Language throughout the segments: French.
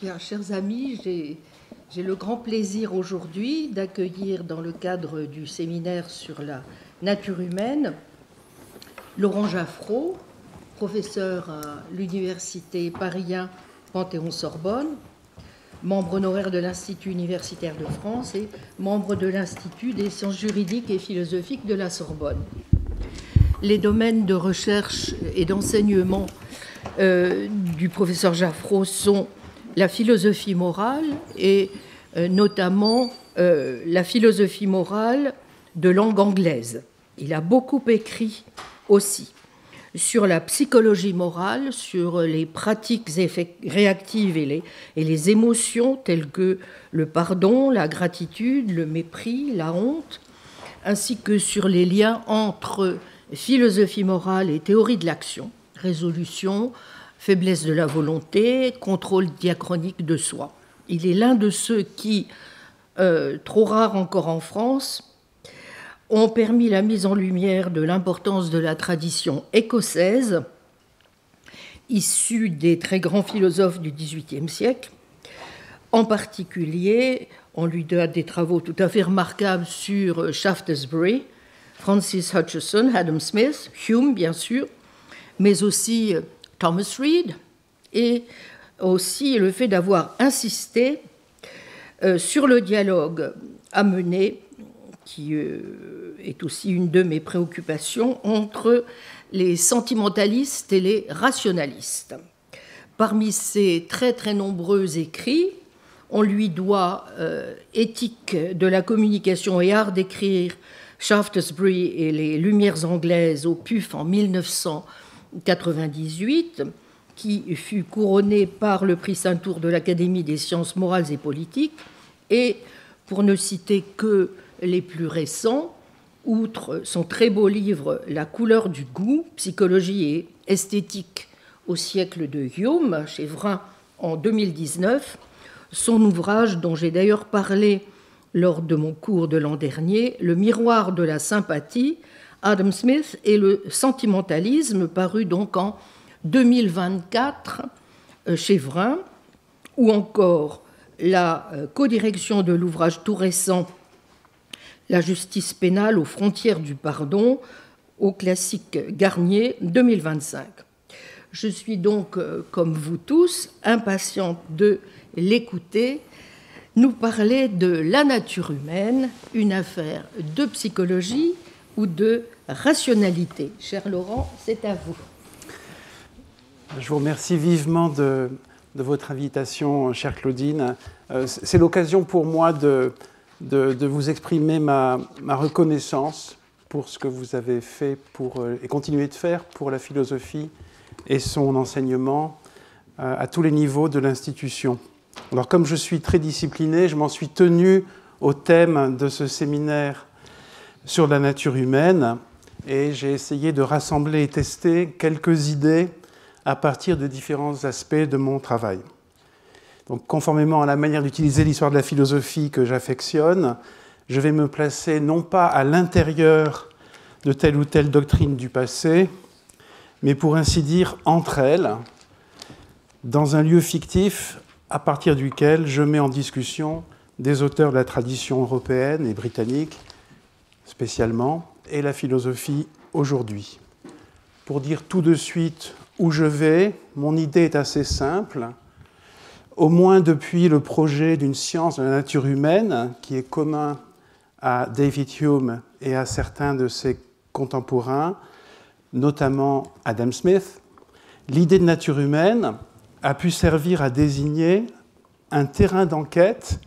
Bien, chers amis, j'ai le grand plaisir aujourd'hui d'accueillir dans le cadre du séminaire sur la nature humaine Laurent Jaffraud, professeur à l'Université Paris 1 Panthéon-Sorbonne, membre honoraire de l'Institut universitaire de France et membre de l'Institut des sciences juridiques et philosophiques de la Sorbonne. Les domaines de recherche et d'enseignement du professeur Jaffraud sont la philosophie morale et notamment la philosophie morale de langue anglaise. Il a beaucoup écrit aussi sur la psychologie morale, sur les pratiques réactives et les émotions telles que le pardon, la gratitude, le mépris, la honte, ainsi que sur les liens entre philosophie morale et théorie de l'action, résolution, faiblesse de la volonté, contrôle diachronique de soi. Il est l'un de ceux qui, trop rares encore en France, ont permis la mise en lumière de l'importance de la tradition écossaise, issue des très grands philosophes du XVIIIe siècle. En particulier, on lui doit des travaux tout à fait remarquables sur Shaftesbury, Francis Hutcheson, Adam Smith, Hume, bien sûr, mais aussi Thomas Reid, et aussi le fait d'avoir insisté sur le dialogue à mener, qui est aussi une de mes préoccupations, entre les sentimentalistes et les rationalistes. Parmi ces très très nombreux écrits, on lui doit Éthique de la communication et art d'écrire, Shaftesbury et les Lumières anglaises au PUF en 1998, qui fut couronné par le prix Saint-Tour de l'Académie des sciences morales et politiques, et pour ne citer que les plus récents, outre son très beau livre La couleur du goût, psychologie et esthétique au siècle de Hume, chez Vrin en 2019, son ouvrage dont j'ai d'ailleurs parlé lors de mon cours de l'an dernier, Le miroir de la sympathie, Adam Smith et le sentimentalisme, paru donc en 2024 chez Vrin, ou encore la codirection de l'ouvrage tout récent La justice pénale aux frontières du pardon, au classique Garnier 2025. Je suis donc, comme vous tous, impatiente de l'écouter nous parler de la nature humaine, une affaire de psychologie ou de rationalité. Cher Laurent, c'est à vous. Je vous remercie vivement de votre invitation, chère Claudine. C'est l'occasion pour moi de vous exprimer ma reconnaissance pour ce que vous avez fait et continuez de faire pour la philosophie et son enseignement à tous les niveaux de l'institution. Alors, comme je suis très discipliné, je m'en suis tenu au thème de ce séminaire sur la nature humaine et j'ai essayé de rassembler et tester quelques idées à partir de différents aspects de mon travail. Donc, conformément à la manière d'utiliser l'histoire de la philosophie que j'affectionne, je vais me placer non pas à l'intérieur de telle ou telle doctrine du passé, mais pour ainsi dire entre elles, dans un lieu fictif à partir duquel je mets en discussion des auteurs de la tradition européenne et britannique, spécialement, et la philosophie aujourd'hui. Pour dire tout de suite où je vais, mon idée est assez simple. Au moins depuis le projet d'une science de la nature humaine, qui est commun à David Hume et à certains de ses contemporains, notamment Adam Smith, l'idée de nature humaine a pu servir à désigner un terrain d'enquête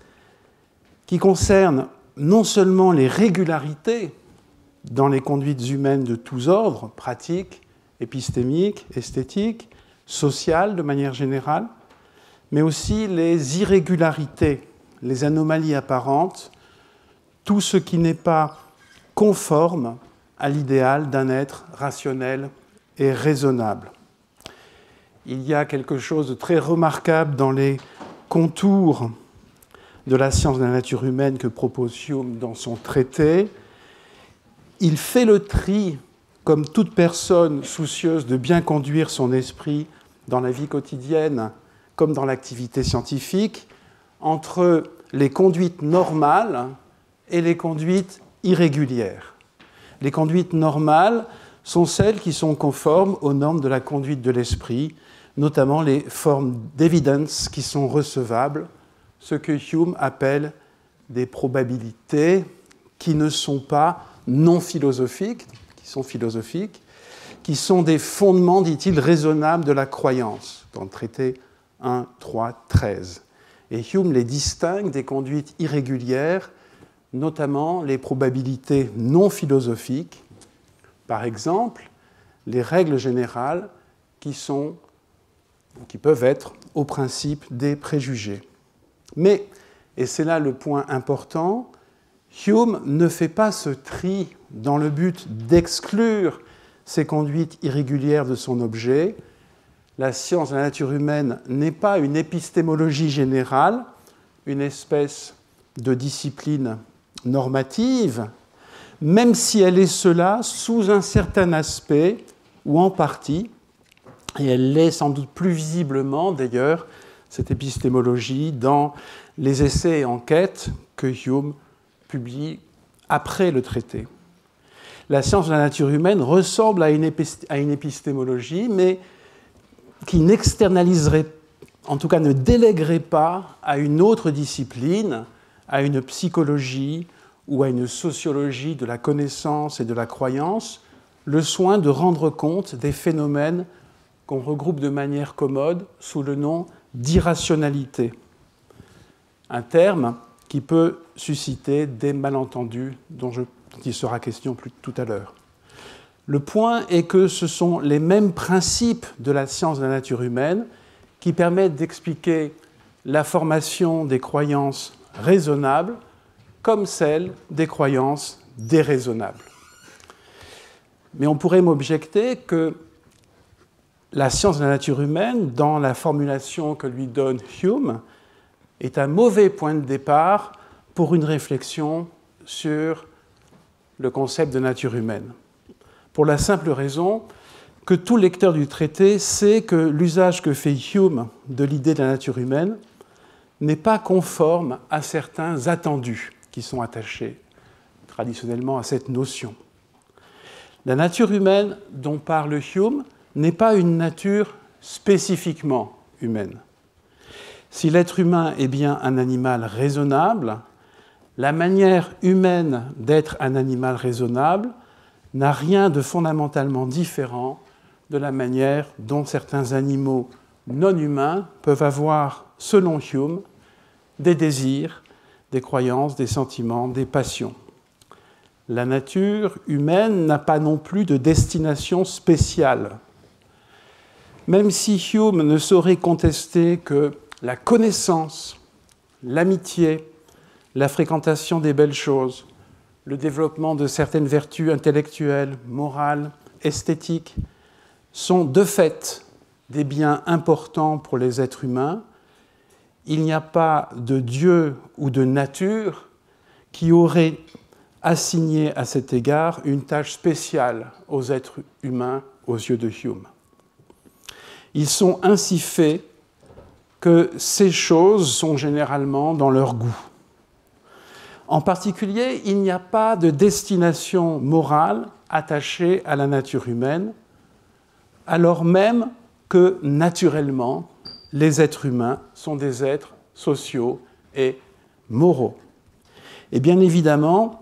qui concerne non seulement les régularités dans les conduites humaines de tous ordres, pratiques, épistémiques, esthétiques, sociales de manière générale, mais aussi les irrégularités, les anomalies apparentes, tout ce qui n'est pas conforme à l'idéal d'un être rationnel et raisonnable. Il y a quelque chose de très remarquable dans les contours de la science de la nature humaine que propose Hume dans son traité. Il fait le tri, comme toute personne soucieuse de bien conduire son esprit dans la vie quotidienne, comme dans l'activité scientifique, entre les conduites normales et les conduites irrégulières. Les conduites normales sont celles qui sont conformes aux normes de la conduite de l'esprit, notamment les formes d'evidence qui sont recevables, ce que Hume appelle des probabilités qui ne sont pas non philosophiques, qui sont philosophiques, qui sont des fondements, dit-il, raisonnables de la croyance, dans le traité 1, 3, 13. Et Hume les distingue des conduites irrégulières, notamment les probabilités non philosophiques, par exemple, les règles générales qui peuvent être au principe des préjugés. Mais, et c'est là le point important, Hume ne fait pas ce tri dans le but d'exclure ces conduites irrégulières de son objet. La science de la nature humaine n'est pas une épistémologie générale, une espèce de discipline normative, même si elle est cela sous un certain aspect ou en partie, et elle l'est sans doute plus visiblement d'ailleurs, cette épistémologie, dans les essais et enquêtes que Hume publie après le traité. La science de la nature humaine ressemble à une épistémologie, mais qui n'externaliserait, en tout cas ne délèguerait pas à une autre discipline, à une psychologie ou à une sociologie de la connaissance et de la croyance, le soin de rendre compte des phénomènes qu'on regroupe de manière commode sous le nom d'irrationalité. Un terme qui peut susciter des malentendus dont il sera question tout à l'heure. Le point est que ce sont les mêmes principes de la science de la nature humaine qui permettent d'expliquer la formation des croyances raisonnables comme celle des croyances déraisonnables. Mais on pourrait m'objecter que la science de la nature humaine, dans la formulation que lui donne Hume, est un mauvais point de départ pour une réflexion sur le concept de nature humaine. Pour la simple raison que tout lecteur du traité sait que l'usage que fait Hume de l'idée de la nature humaine n'est pas conforme à certains attendus qui sont attachés traditionnellement à cette notion. La nature humaine dont parle Hume n'est pas une nature spécifiquement humaine. Si l'être humain est bien un animal raisonnable, la manière humaine d'être un animal raisonnable n'a rien de fondamentalement différent de la manière dont certains animaux non humains peuvent avoir, selon Hume, des désirs, des croyances, des sentiments, des passions. La nature humaine n'a pas non plus de destination spéciale. Même si Hume ne saurait contester que la connaissance, l'amitié, la fréquentation des belles choses, le développement de certaines vertus intellectuelles, morales, esthétiques, sont de fait des biens importants pour les êtres humains, il n'y a pas de Dieu ou de nature qui aurait assigné à cet égard une tâche spéciale aux êtres humains aux yeux de Hume. Ils sont ainsi faits que ces choses sont généralement dans leur goût. En particulier, il n'y a pas de destination morale attachée à la nature humaine, alors même que, naturellement, les êtres humains sont des êtres sociaux et moraux. Et bien évidemment,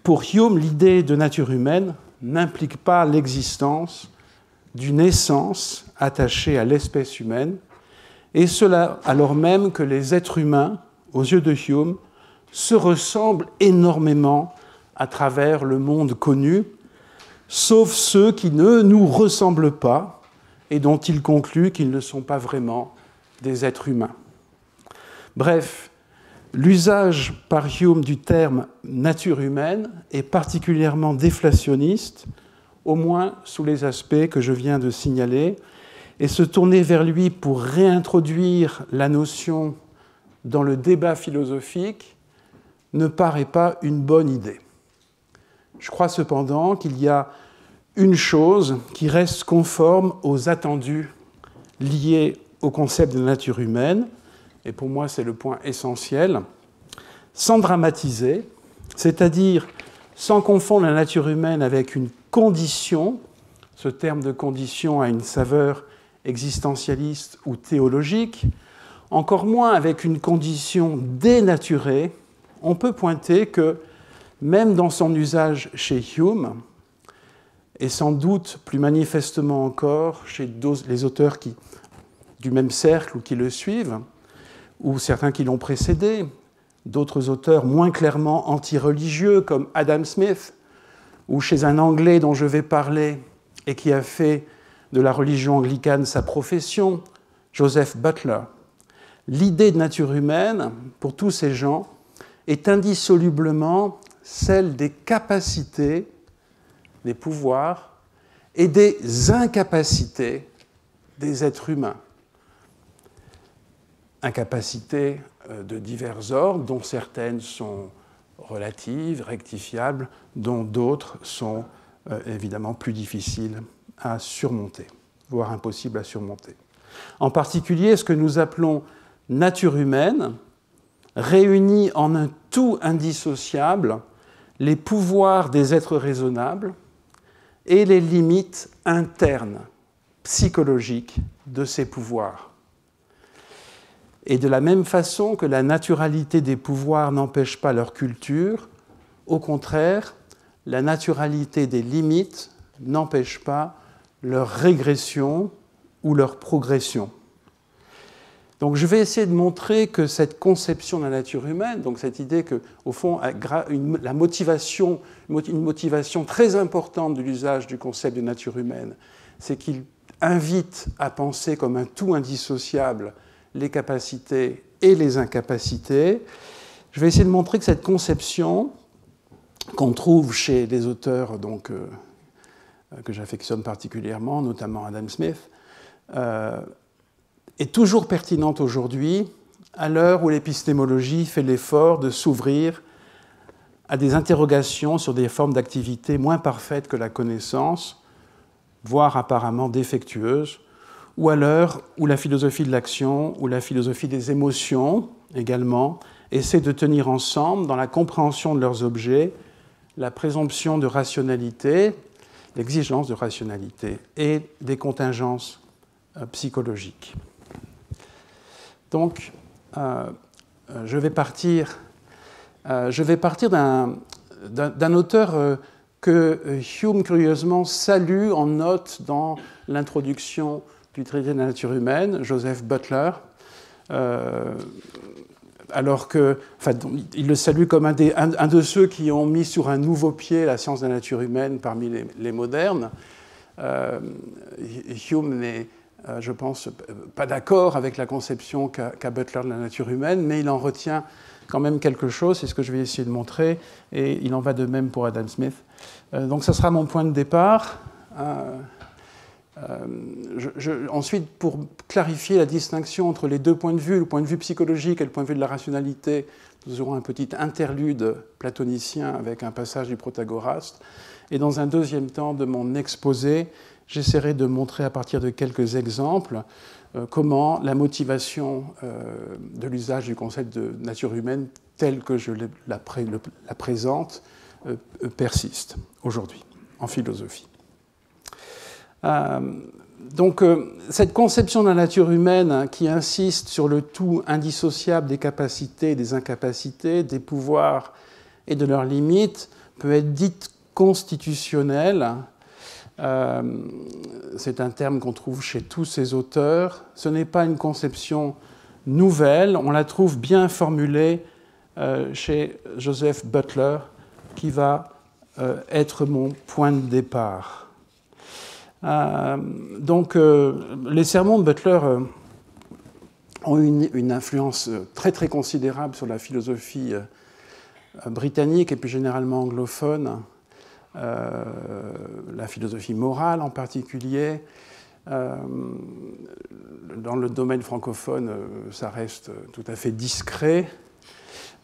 pour Hume, l'idée de nature humaine n'implique pas l'existence d'une essence attachée à l'espèce humaine, et cela alors même que les êtres humains, aux yeux de Hume, se ressemblent énormément à travers le monde connu, sauf ceux qui ne nous ressemblent pas et dont il conclut qu'ils ne sont pas vraiment des êtres humains. Bref, l'usage par Hume du terme nature humaine est particulièrement déflationniste, au moins sous les aspects que je viens de signaler, et se tourner vers lui pour réintroduire la notion dans le débat philosophique ne paraît pas une bonne idée. Je crois cependant qu'il y a une chose qui reste conforme aux attendus liés au concept de nature humaine, et pour moi c'est le point essentiel, sans dramatiser, c'est-à-dire sans confondre la nature humaine avec une condition. Ce terme de condition a une saveur existentialiste ou théologique, encore moins avec une condition dénaturée. On peut pointer que, même dans son usage chez Hume, et sans doute plus manifestement encore chez les auteurs du même cercle ou qui le suivent, ou certains qui l'ont précédé, d'autres auteurs moins clairement anti-religieux comme Adam Smith, ou chez un Anglais dont je vais parler et qui a fait de la religion anglicane sa profession, Joseph Butler. L'idée de nature humaine, pour tous ces gens, est indissolublement celle des capacités, des pouvoirs et des incapacités des êtres humains. Incapacités de divers ordres, dont certaines sont relatives, rectifiables, dont d'autres sont évidemment plus difficiles à surmonter, voire impossibles à surmonter. En particulier, ce que nous appelons nature humaine réunit en un tout indissociable les pouvoirs des êtres raisonnables et les limites internes, psychologiques de ces pouvoirs. Et de la même façon que la naturalité des pouvoirs n'empêche pas leur culture, au contraire, la naturalité des limites n'empêche pas leur régression ou leur progression. Donc je vais essayer de montrer que cette conception de la nature humaine, donc cette idée que, au fond, une motivation très importante de l'usage du concept de nature humaine, c'est qu'il invite à penser comme un tout indissociable les capacités et les incapacités. Je vais essayer de montrer que cette conception, qu'on trouve chez des auteurs donc, que j'affectionne particulièrement, notamment Adam Smith, est toujours pertinente aujourd'hui, à l'heure où l'épistémologie fait l'effort de s'ouvrir à des interrogations sur des formes d'activité moins parfaites que la connaissance, voire apparemment défectueuses, ou à l'heure où la philosophie de l'action ou la philosophie des émotions, également, essaient de tenir ensemble, dans la compréhension de leurs objets, la présomption de rationalité, l'exigence de rationalité et des contingences psychologiques. Donc, je vais partir d'un auteur que Hume, curieusement, salue en note dans l'introduction du traité de la nature humaine, Joseph Butler, alors que, enfin, il le salue comme un de ceux qui ont mis sur un nouveau pied la science de la nature humaine parmi les modernes. Hume n'est, je pense, pas d'accord avec la conception qu'a Butler de la nature humaine, mais il en retient quand même quelque chose, c'est ce que je vais essayer de montrer, et il en va de même pour Adam Smith. Donc ça sera mon point de départ. Ensuite, pour clarifier la distinction entre les deux points de vue, le point de vue psychologique et le point de vue de la rationalité, nous aurons un petit interlude platonicien avec un passage du Protagoras. Et dans un deuxième temps de mon exposé, j'essaierai de montrer à partir de quelques exemples comment la motivation de l'usage du concept de nature humaine tel que je la présente persiste aujourd'hui en philosophie. Donc, cette conception de la nature humaine qui insiste sur le tout indissociable des capacités, des incapacités, des pouvoirs et de leurs limites peut être dite constitutionnelle. C'est un terme qu'on trouve chez tous ces auteurs. Ce n'est pas une conception nouvelle, on la trouve bien formulée chez Joseph Butler, qui va être mon point de départ. Donc, les sermons de Butler ont une influence très très considérable sur la philosophie britannique et plus généralement anglophone, la philosophie morale en particulier. Dans le domaine francophone, ça reste tout à fait discret.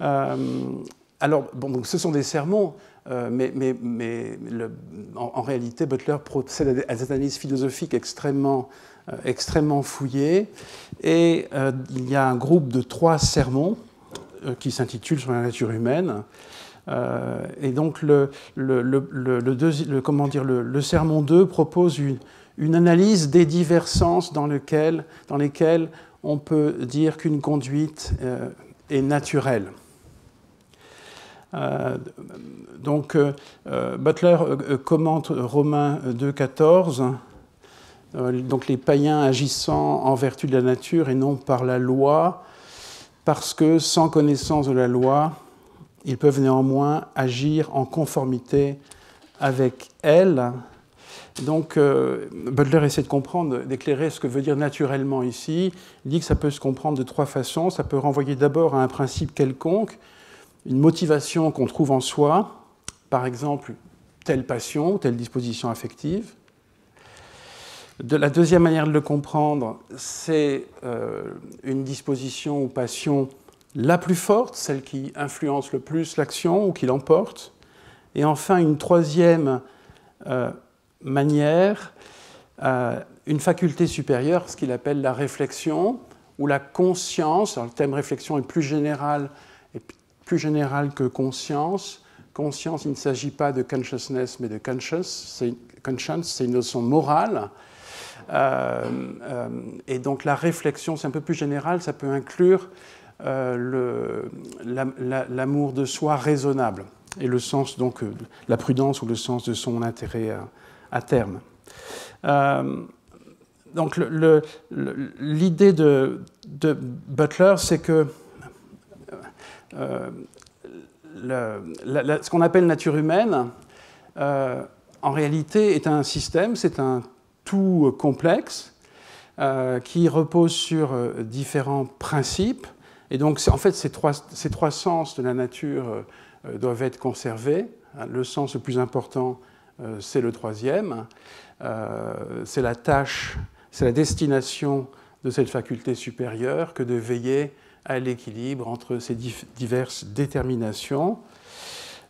Alors, bon, donc ce sont des sermons. en réalité, Butler procède à des analyses philosophiques extrêmement fouillées. Et il y a un groupe de 3 sermons qui s'intitule Sur la nature humaine. Et donc le sermon 2 propose une analyse des divers sens dans lesquels on peut dire qu'une conduite est naturelle. Butler commente Romains 2,14, donc les païens agissant en vertu de la nature et non par la loi, parce que sans connaissance de la loi, ils peuvent néanmoins agir en conformité avec elle. Donc, Butler essaie de comprendre, d'éclairer ce que veut dire naturellement ici. Il dit que ça peut se comprendre de 3 façons. Ça peut renvoyer d'abord à un principe quelconque, une motivation qu'on trouve en soi, par exemple, telle passion, telle disposition affective. La deuxième manière de le comprendre, c'est une disposition ou passion la plus forte, celle qui influence le plus l'action ou qui l'emporte. Et enfin, une troisième manière, une faculté supérieure, ce qu'il appelle la réflexion ou la conscience. Alors, le terme réflexion est plus général que conscience. Conscience, il ne s'agit pas de consciousness, mais de conscience. C'est une notion morale. Et donc la réflexion, c'est un peu plus général, ça peut inclure l'amour de soi raisonnable et le sens, donc la prudence ou le sens de son intérêt à terme. Donc l'idée de Butler, c'est que ce qu'on appelle nature humaine, en réalité, est un système, c'est un tout complexe qui repose sur différents principes. Et donc, en fait, ces trois sens de la nature doivent être conservés. Le sens le plus important, c'est le troisième. C'est la tâche, c'est la destination de cette faculté supérieure que de veiller à l'équilibre entre ces diverses déterminations.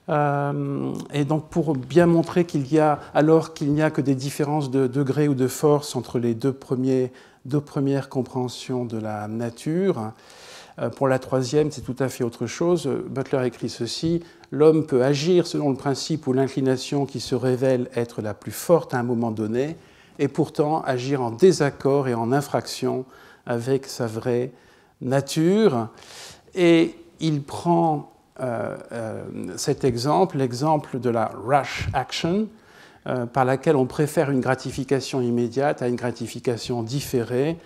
Et donc, pour bien montrer alors qu'il n'y a que des différences de degré ou de force entre les deux premières compréhensions de la nature, pour la troisième, c'est tout à fait autre chose. Butler écrit ceci: l'homme peut agir selon le principe ou l'inclination qui se révèle être la plus forte à un moment donné, et pourtant agir en désaccord et en infraction avec sa vraie nature. Et il prend cet exemple, l'exemple de la rush action, par laquelle on préfère une gratification immédiate à une gratification différée,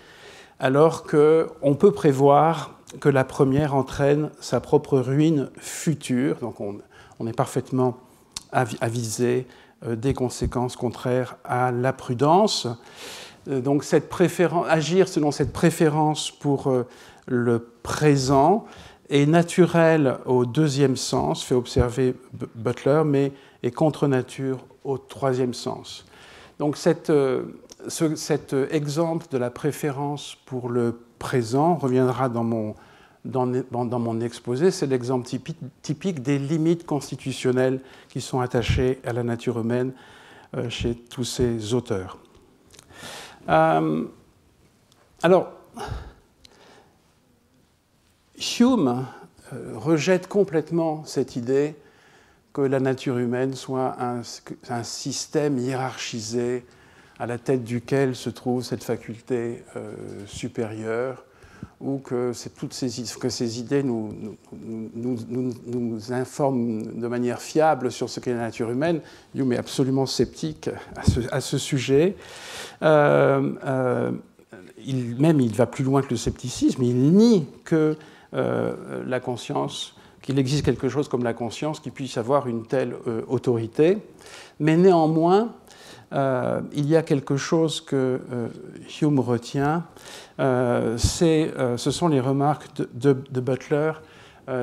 alors qu'on peut prévoir que la première entraîne sa propre ruine future. Donc on est parfaitement avisé des conséquences contraires à la prudence. Donc agir selon cette préférence pour le présent est naturel au deuxième sens, fait observer Butler, mais est contre nature au troisième sens. Donc cet exemple de la préférence pour le présent reviendra dans mon exposé. C'est l'exemple typique des limites constitutionnelles qui sont attachées à la nature humaine chez tous ces auteurs. Alors, Hume rejette complètement cette idée que la nature humaine soit un système hiérarchisé à la tête duquel se trouve cette faculté supérieure, ou que ces idées nous informent de manière fiable sur ce qu'est la nature humaine. Hume est absolument sceptique à ce sujet. Il va plus loin que le scepticisme, il nie que la conscience, qu'il existe quelque chose comme la conscience qui puisse avoir une telle autorité. Mais néanmoins, il y a quelque chose que Hume retient, ce sont les remarques de Butler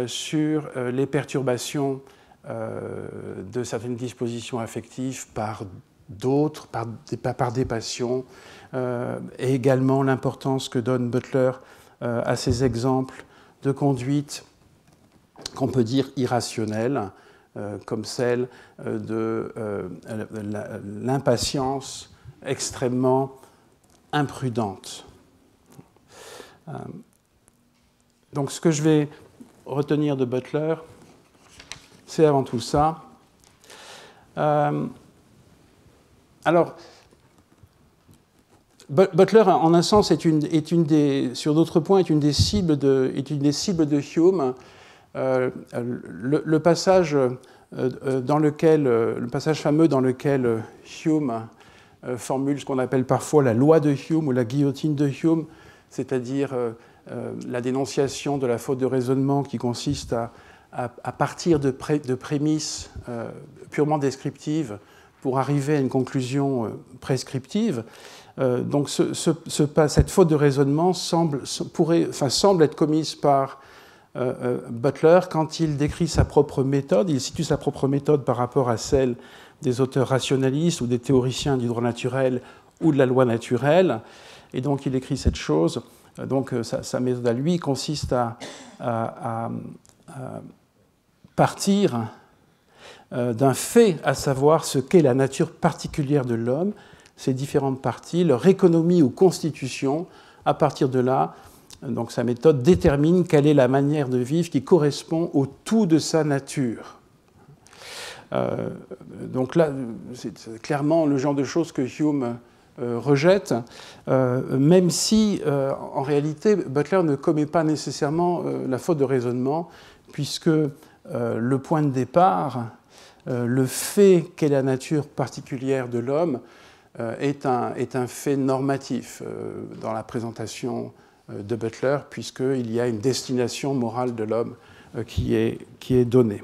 sur les perturbations de certaines dispositions affectives par d'autres, par des passions, et également l'importance que donne Butler à ces exemples de conduite qu'on peut dire irrationnelle, comme celle de l'impatience extrêmement imprudente. Donc ce que je vais retenir de Butler, c'est avant tout ça. Alors, Butler, en un sens, sur d'autres points, est une des cibles de Hume. Le passage fameux dans lequel Hume formule ce qu'on appelle parfois la loi de Hume ou la guillotine de Hume, c'est-à-dire la dénonciation de la faute de raisonnement qui consiste à partir de prémices purement descriptives pour arriver à une conclusion prescriptive. Donc cette faute de raisonnement semble être commise par Butler quand il décrit sa propre méthode. Il situe sa propre méthode par rapport à celle des auteurs rationalistes ou des théoriciens du droit naturel ou de la loi naturelle. Et donc il écrit cette chose. Donc sa méthode à lui consiste à partir d'un fait, à savoir ce qu'est la nature particulière de l'homme, ses différentes parties, leur économie ou constitution. À partir de là, donc sa méthode détermine quelle est la manière de vivre qui correspond au tout de sa nature. Donc là, c'est clairement le genre de choses que Hume rejette, même si, en réalité, Butler ne commet pas nécessairement la faute de raisonnement, puisque le point de départ, le fait qu'est la nature particulière de l'homme, est un fait normatif dans la présentation de Butler, puisqu'il y a une destination morale de l'homme qui est donnée.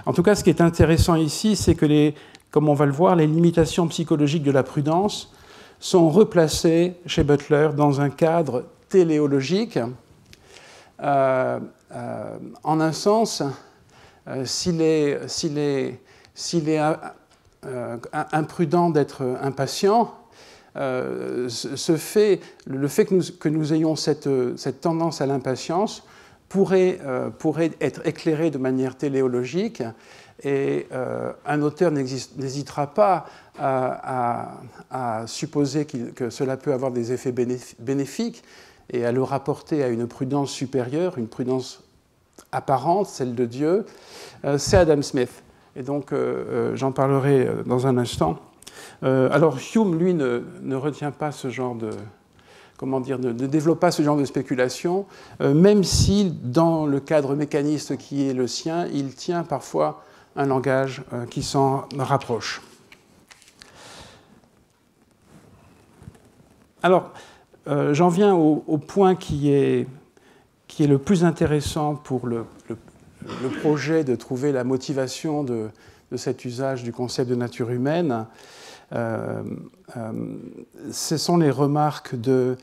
En tout cas, ce qui est intéressant ici, c'est que, comme on va le voir, les limitations psychologiques de la prudence sont replacées chez Butler dans un cadre téléologique. En un sens, s'il est imprudent d'être impatient, le fait que nous ayons cette tendance à l'impatience pourrait être éclairé de manière téléologique, et un auteur n'hésitera pas à supposer que cela peut avoir des effets bénéfiques et à le rapporter à une prudence supérieure, une prudence apparente, celle de Dieu. C'est Adam Smith. Et donc, j'en parlerai dans un instant. Alors, Hume, lui, ne retient pas ce genre ne développe pas ce genre de spéculation, même si, dans le cadre mécaniste qui est le sien, il tient parfois un langage qui s'en rapproche. Alors, j'en viens au point qui est le plus intéressant pour le projet de trouver la motivation de cet usage du concept de nature humaine. Ce sont les remarques de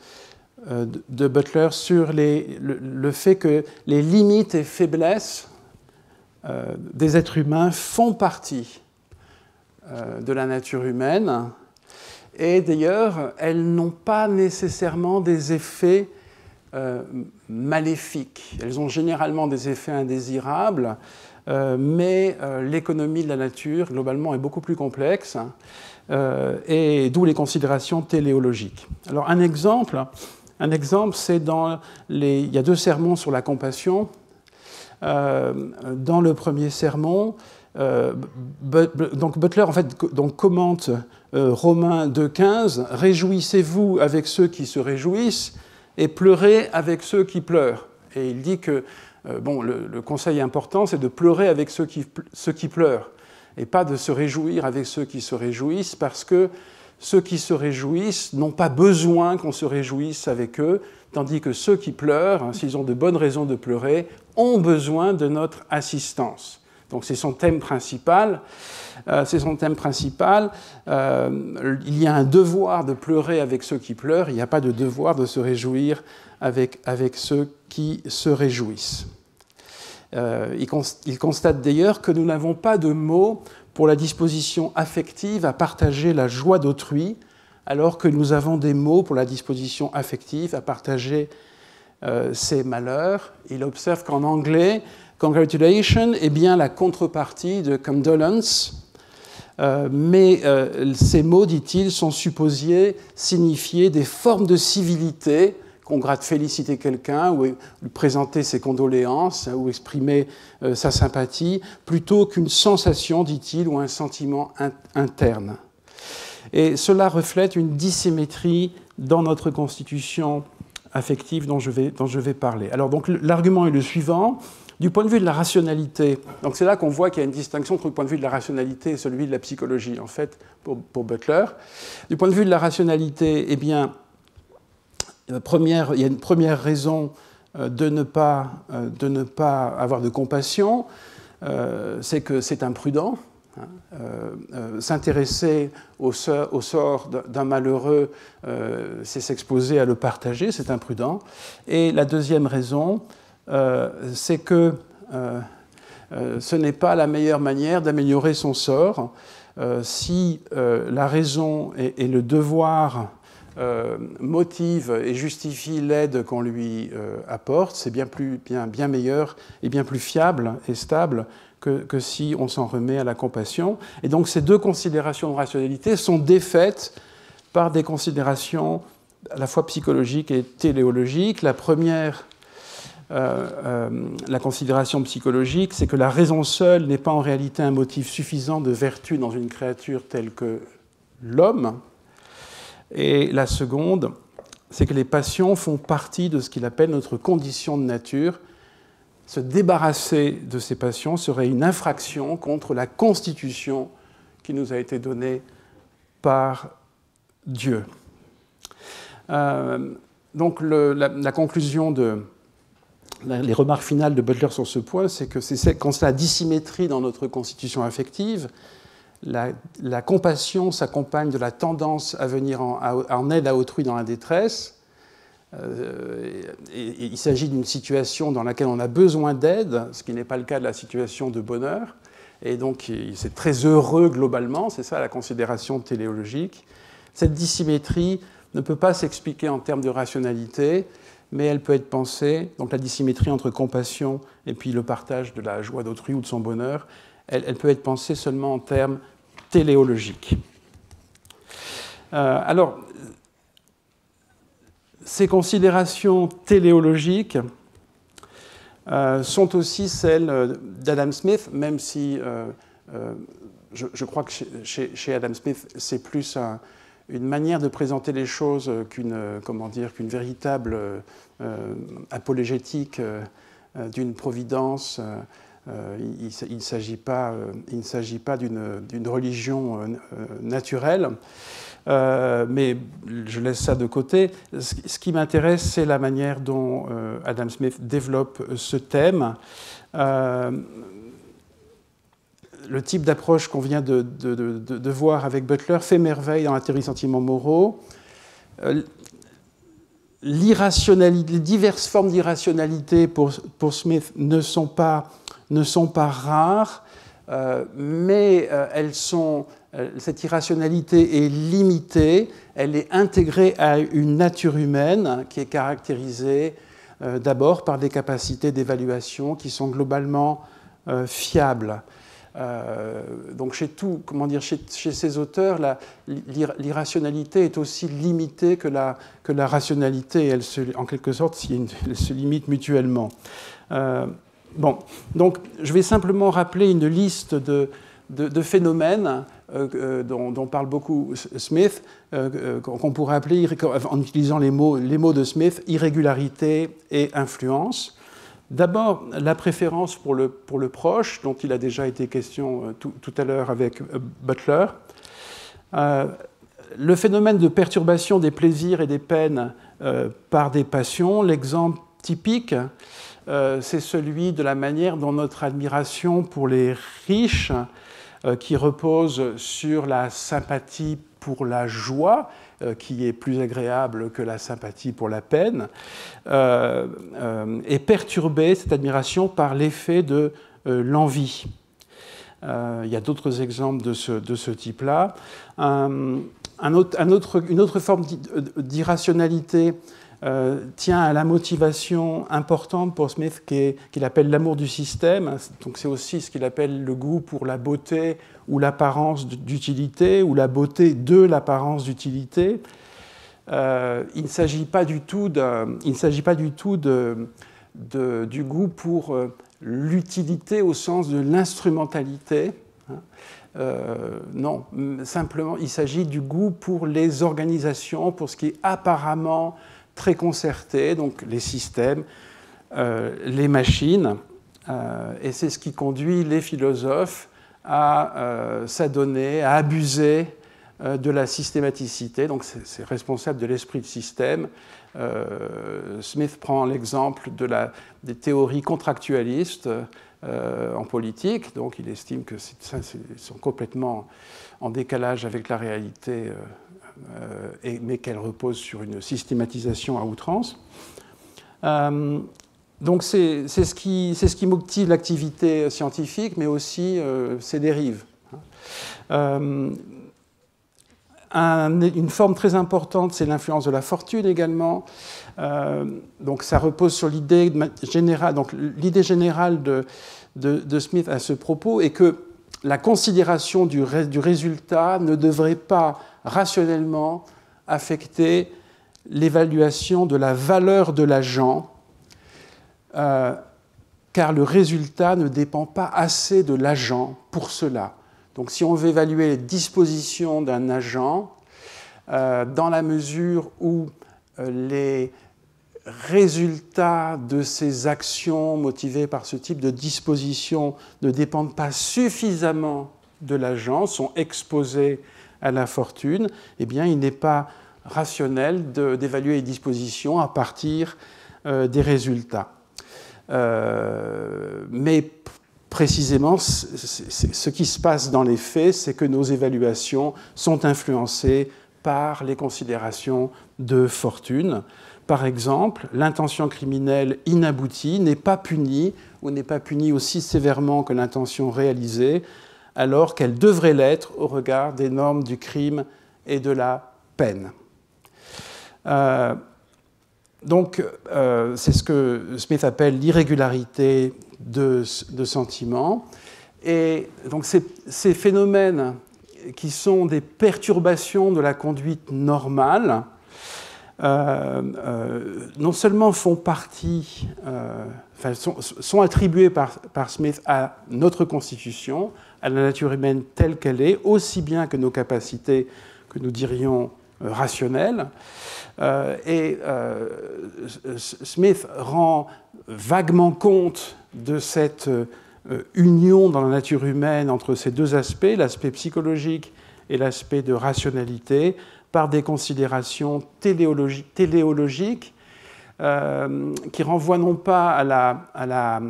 Butler sur le fait que les limites et faiblesses des êtres humains font partie de la nature humaine, et d'ailleurs, elles n'ont pas nécessairement des effets maléfiques. Elles ont généralement des effets indésirables, mais l'économie de la nature, globalement, est beaucoup plus complexe, et d'où les considérations téléologiques. Alors, un exemple, c'est il y a 2 sermons sur la compassion. Dans le premier sermon, donc Butler en fait commente Romains 2,15 « Réjouissez-vous avec ceux qui se réjouissent et pleurez avec ceux qui pleurent ». Et il dit que le conseil important, c'est de pleurer avec ceux qui pleurent, et pas de se réjouir avec ceux qui se réjouissent, parce que ceux qui se réjouissent n'ont pas besoin qu'on se réjouisse avec eux, tandis que ceux qui pleurent, s'ils ont de bonnes raisons de pleurer, ont besoin de notre assistance. Donc c'est son thème principal. Il y a un devoir de pleurer avec ceux qui pleurent, il n'y a pas de devoir de se réjouir avec ceux qui se réjouissent. Il constate d'ailleurs que nous n'avons pas de mots pour la disposition affective à partager la joie d'autrui, alors que nous avons des mots pour la disposition affective à partager ses malheurs. Il observe qu'en anglais, Congratulation est bien la contrepartie de condolence, mais ces mots, dit-il, sont supposés signifier des formes de civilité, féliciter quelqu'un, ou lui présenter ses condoléances, ou exprimer sa sympathie, plutôt qu'une sensation, dit-il, ou un sentiment interne. Et cela reflète une dissymétrie dans notre constitution affective dont je vais parler. Alors, donc, l'argument est le suivant. Du point de vue de la rationalité, donc c'est là qu'on voit qu'il y a une distinction entre le point de vue de la rationalité et celui de la psychologie, en fait, pour Butler. Du point de vue de la rationalité, eh bien, il y a une première raison de ne pas avoir de compassion, c'est que c'est imprudent. S'intéresser au sort d'un malheureux, c'est s'exposer à le partager, c'est imprudent. Et la deuxième raison, c'est que ce n'est pas la meilleure manière d'améliorer son sort. Si la raison et le devoir motivent et justifient l'aide qu'on lui apporte, c'est bien meilleur et bien plus fiable et stable que si on s'en remet à la compassion. Et donc ces deux considérations de rationalité sont défaites par des considérations à la fois psychologiques et téléologiques. La première, la considération psychologique, c'est que la raison seule n'est pas en réalité un motif suffisant de vertu dans une créature telle que l'homme. Et la seconde, c'est que les passions font partie de ce qu'il appelle notre condition de nature. Se débarrasser de ces passions serait une infraction contre la constitution qui nous a été donnée par Dieu. Donc la conclusion les remarques finales de Butler sur ce point, c'est que c'est quand c'est la dissymétrie dans notre constitution affective, la compassion s'accompagne de la tendance à venir en aide à autrui dans la détresse. Il s'agit d'une situation dans laquelle on a besoin d'aide, ce qui n'est pas le cas de la situation de bonheur. Et donc, c'est très heureux globalement, c'est ça la considération téléologique. Cette dissymétrie ne peut pas s'expliquer en termes de rationalité, mais elle peut être pensée, donc la dissymétrie entre compassion et puis le partage de la joie d'autrui ou de son bonheur, elle peut être pensée seulement en termes téléologiques. Alors, ces considérations téléologiques sont aussi celles d'Adam Smith, même si je crois que chez Adam Smith, c'est plus une manière de présenter les choses qu'une véritable apologétique d'une providence. Il ne s'agit pas d'une religion naturelle, mais je laisse ça de côté. Ce qui m'intéresse, c'est la manière dont Adam Smith développe ce thème. Le type d'approche qu'on vient de voir avec Butler fait merveille dans la théorie des sentiments moraux. L'irrationalité, les diverses formes d'irrationalité pour Smith ne sont pas rares, mais cette irrationalité est limitée, elle est intégrée à une nature humaine qui est caractérisée d'abord par des capacités d'évaluation qui sont globalement fiables. Donc chez ces auteurs, l'irrationalité est aussi limitée que la rationalité. En quelque sorte, elles se limitent mutuellement. Bon, donc je vais simplement rappeler une liste de phénomènes dont parle beaucoup Smith, qu'on pourrait appeler, en utilisant les mots de Smith, irrégularité et influence. D'abord, la préférence pour le proche, dont il a déjà été question tout à l'heure avec Butler. Le phénomène de perturbation des plaisirs et des peines par des passions. L'exemple typique, c'est celui de la manière dont notre admiration pour les riches, qui repose sur la sympathie pour la joie, qui est plus agréable que la sympathie pour la peine, est perturbée, cette admiration, par l'effet de l'envie. Il y a d'autres exemples de ce type-là. Une autre forme d'irrationalité tient à la motivation importante pour Smith qu'il appelle l'amour du système. Donc c'est aussi ce qu'il appelle le goût pour la beauté ou l'apparence d'utilité, ou la beauté de l'apparence d'utilité. Il ne s'agit pas du tout du goût pour l'utilité au sens de l'instrumentalité. Non, simplement, il s'agit du goût pour les organisations, pour ce qui est apparemment très concerté, donc les systèmes, les machines, et c'est ce qui conduit les philosophes à s'adonner, à abuser de la systématicité. Donc c'est responsable de l'esprit de système. Smith prend l'exemple des théories contractualistes en politique, donc il estime que sont complètement en décalage avec la réalité, mais qu'elles reposent sur une systématisation à outrance. Donc c'est ce qui motive l'activité scientifique, mais aussi ses dérives. Une forme très importante, c'est l'influence de la fortune également. Donc ça repose sur l'idée générale. Donc l'idée générale de Smith à ce propos est que la considération du résultat ne devrait pas rationnellement affecter l'évaluation de la valeur de l'agent, car le résultat ne dépend pas assez de l'agent pour cela. Donc si on veut évaluer les dispositions d'un agent, dans la mesure où les résultats de ces actions motivées par ce type de disposition ne dépendent pas suffisamment de l'agent, sont exposés à la fortune, eh bien il n'est pas rationnel d'évaluer les dispositions à partir des résultats. Mais précisément, ce qui se passe dans les faits, c'est que nos évaluations sont influencées par les considérations de fortune. Par exemple, l'intention criminelle inaboutie n'est pas punie, ou n'est pas punie aussi sévèrement que l'intention réalisée, alors qu'elle devrait l'être au regard des normes du crime et de la peine. Donc, c'est ce que Smith appelle l'irrégularité de sentiments. Et donc, ces phénomènes qui sont des perturbations de la conduite normale, non seulement font partie, sont attribués par Smith à notre constitution, à la nature humaine telle qu'elle est, aussi bien que nos capacités que nous dirions rationnelles. Smith rend vaguement compte de cette union dans la nature humaine entre ces deux aspects, l'aspect psychologique et l'aspect de rationalité, par des considérations téléologiques qui renvoient non pas à la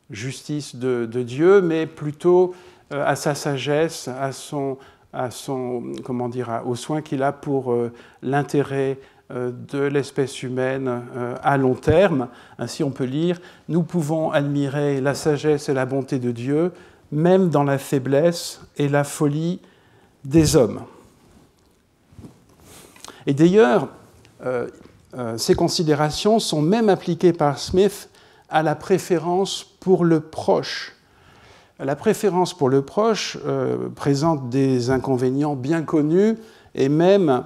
justice de Dieu, mais plutôt à sa sagesse, aux soins qu'il a pour l'intérêt de l'espèce humaine à long terme. Ainsi, on peut lire « Nous pouvons admirer la sagesse et la bonté de Dieu, même dans la faiblesse et la folie des hommes. » Et d'ailleurs, ces considérations sont même appliquées par Smith à la préférence pour le proche. La préférence pour le proche présente des inconvénients bien connus, et même,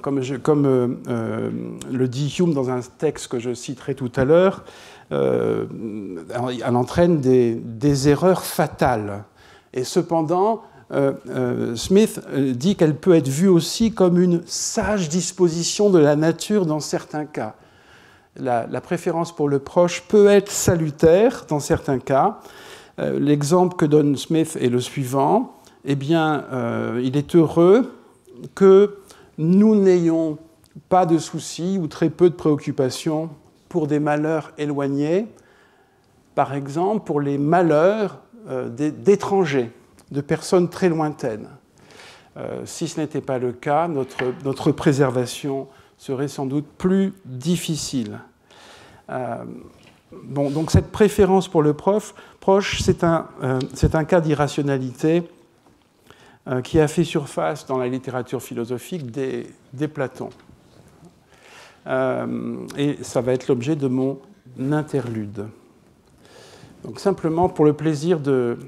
comme le dit Hume dans un texte que je citerai tout à l'heure, elle entraîne des erreurs fatales. Et cependant, Smith dit qu'elle peut être vue aussi comme une sage disposition de la nature dans certains cas. La préférence pour le proche peut être salutaire dans certains cas. L'exemple que donne Smith est le suivant. Eh bien, il est heureux que nous n'ayons pas de soucis ou très peu de préoccupations pour des malheurs éloignés, par exemple pour les malheurs d'étrangers, de personnes très lointaines. Si ce n'était pas le cas, notre préservation serait sans doute plus difficile. Donc cette préférence pour le proche, c'est un cas d'irrationalité qui a fait surface dans la littérature philosophique dès Platon. Et ça va être l'objet de mon interlude. Donc simplement pour le plaisir de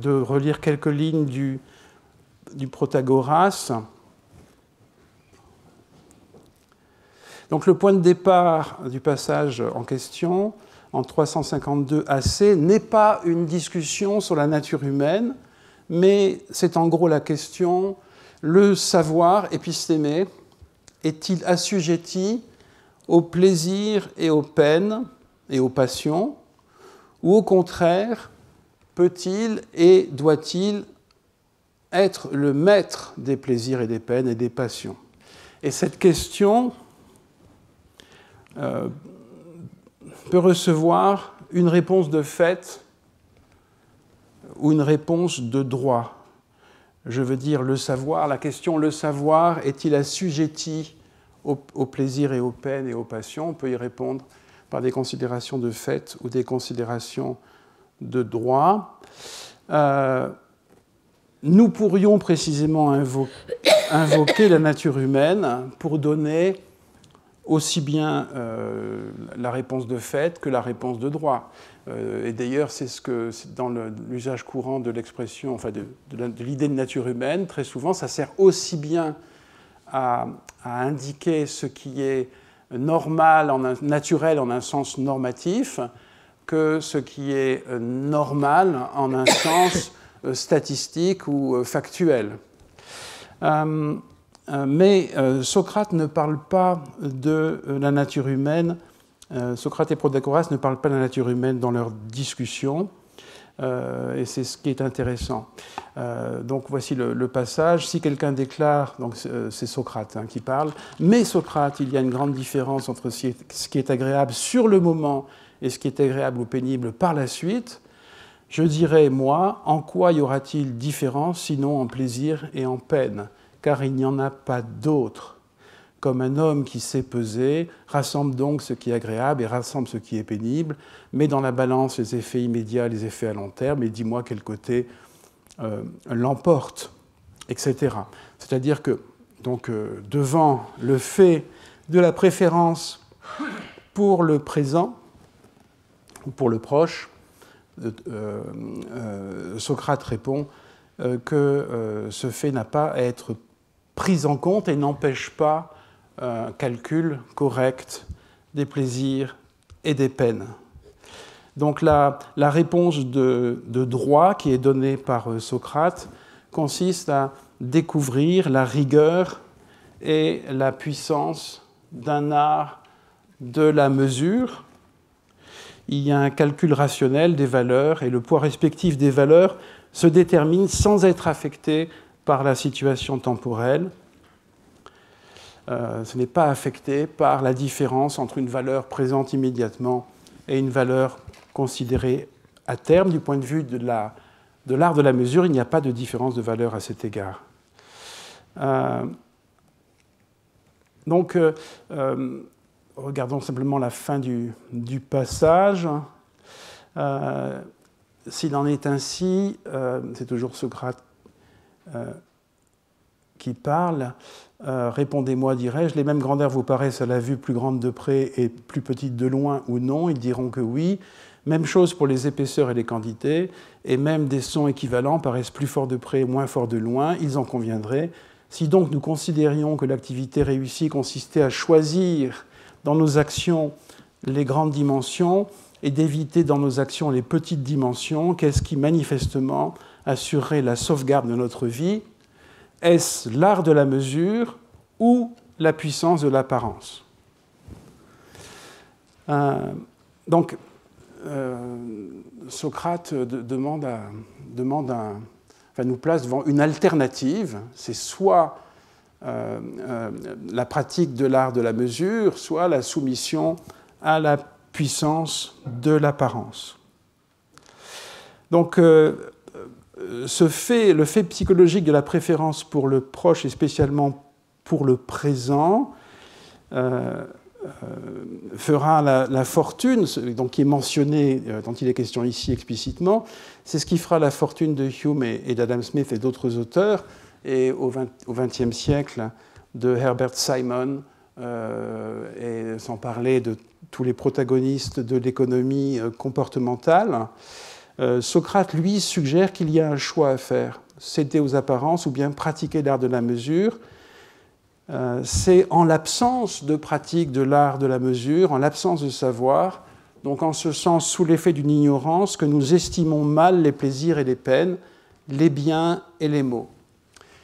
relire quelques lignes du Protagoras. Donc le point de départ du passage en question, en 352 AC, n'est pas une discussion sur la nature humaine, mais c'est en gros la question, le savoir épistémé est-il assujetti au plaisir et aux peines et aux passions, ou au contraire, peut-il et doit-il être le maître des plaisirs et des peines et des passions? Et cette question peut recevoir une réponse de fait ou une réponse de droit. Je veux dire, le savoir, la question le savoir est-il assujetti aux plaisirs et aux peines et aux passions? On peut y répondre par des considérations de fait ou des considérations de droit. Nous pourrions précisément invoquer la nature humaine pour donner aussi bien la réponse de fait que la réponse de droit. Et d'ailleurs, c'est dans l'usage courant de l'expression, enfin de l'idée de nature humaine, très souvent, ça sert aussi bien à indiquer ce qui est normal, naturel en un sens normatif, que ce qui est normal en un sens statistique ou factuel. Mais Socrate ne parle pas de la nature humaine, Socrate et Protagoras ne parlent pas de la nature humaine dans leur discussion, et c'est ce qui est intéressant. Donc voici le passage. Si quelqu'un déclare, donc c'est Socrate qui parle, mais Socrate, il y a une grande différence entre ce qui est agréable sur le moment et ce qui est agréable ou pénible par la suite. Je dirais, moi, en quoi y aura-t-il différence sinon en plaisir et en peine? Car il n'y en a pas d'autre. Comme un homme qui sait peser, rassemble donc ce qui est agréable et rassemble ce qui est pénible, met dans la balance les effets immédiats, les effets à long terme, et dis-moi quel côté l'emporte, etc. C'est-à-dire que, donc, devant le fait de la préférence pour le présent, ou pour le proche, Socrate répond que ce fait n'a pas à être pris en compte et n'empêche pas un calcul correct des plaisirs et des peines. Donc la réponse de droit qui est donnée par Socrate consiste à découvrir la rigueur et la puissance d'un art de la mesure. Il y a un calcul rationnel des valeurs et le poids respectif des valeurs se détermine sans être affecté par la situation temporelle. Ce n'est pas affecté par la différence entre une valeur présente immédiatement et une valeur considérée à terme. Du point de vue de l'art de la mesure, il n'y a pas de différence de valeur à cet égard. Donc, regardons simplement la fin du passage. S'il en est ainsi, c'est toujours Socrate qui parle. Répondez-moi, dirais-je, les mêmes grandeurs vous paraissent à la vue plus grandes de près et plus petites de loin ou non? Ils diront que oui. Même chose pour les épaisseurs et les quantités, et même des sons équivalents paraissent plus forts de près et moins forts de loin, ils en conviendraient. Si donc nous considérions que l'activité réussie consistait à choisir dans nos actions les grandes dimensions et d'éviter dans nos actions les petites dimensions, qu'est-ce qui manifestement assurerait la sauvegarde de notre vie? Est-ce l'art de la mesure ou la puissance de l'apparence? Donc, Socrate nous place devant une alternative. C'est soit la pratique de l'art de la mesure, soit la soumission à la puissance de l'apparence. Donc, le fait psychologique de la préférence pour le proche et spécialement pour le présent fera la fortune, donc qui est mentionné, dont il est question ici explicitement, c'est ce qui fera la fortune de Hume et d'Adam Smith et d'autres auteurs, et au XXe siècle de Herbert Simon, et sans parler de tous les protagonistes de l'économie comportementale. Socrate, lui, suggère qu'il y a un choix à faire, céder aux apparences ou bien pratiquer l'art de la mesure. C'est en l'absence de pratique de l'art de la mesure, en l'absence de savoir, donc en ce sens sous l'effet d'une ignorance, que nous estimons mal les plaisirs et les peines, les biens et les maux.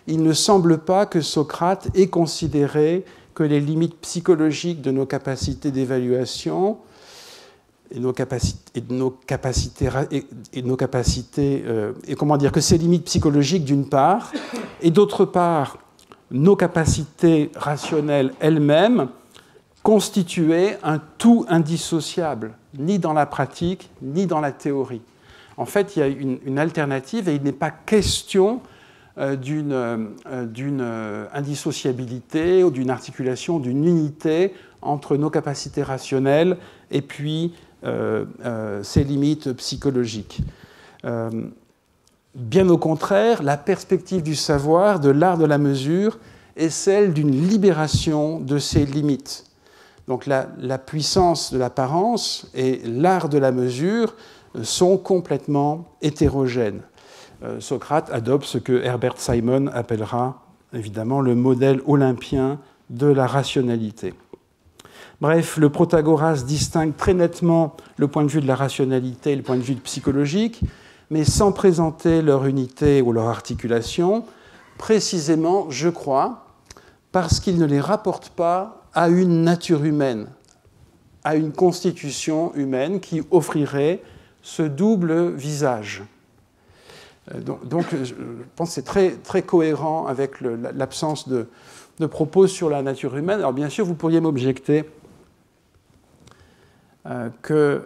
Il ne semble pas que Socrate ait considéré que les limites psychologiques de nos capacités d'évaluation et comment dire, que ces limites psychologiques d'une part, et d'autre part, nos capacités rationnelles elles-mêmes constituaient un tout indissociable, ni dans la pratique, ni dans la théorie. En fait, il y a une alternative et il n'est pas question d'une indissociabilité ou d'une articulation, d'une unité entre nos capacités rationnelles et puis ces limites psychologiques. Bien au contraire, la perspective du savoir, de l'art de la mesure, est celle d'une libération de ces limites. Donc la puissance de l'apparence et l'art de la mesure sont complètement hétérogènes. Socrate adopte ce que Herbert Simon appellera évidemment le modèle olympien de la rationalité. Bref, le Protagoras distingue très nettement le point de vue de la rationalité et le point de vue psychologique, mais sans présenter leur unité ou leur articulation, précisément, je crois, parce qu'il ne les rapporte pas à une nature humaine, à une constitution humaine qui offrirait ce double visage. Donc je pense que c'est très, très cohérent avec l'absence de propos sur la nature humaine. Alors bien sûr, vous pourriez m'objecter que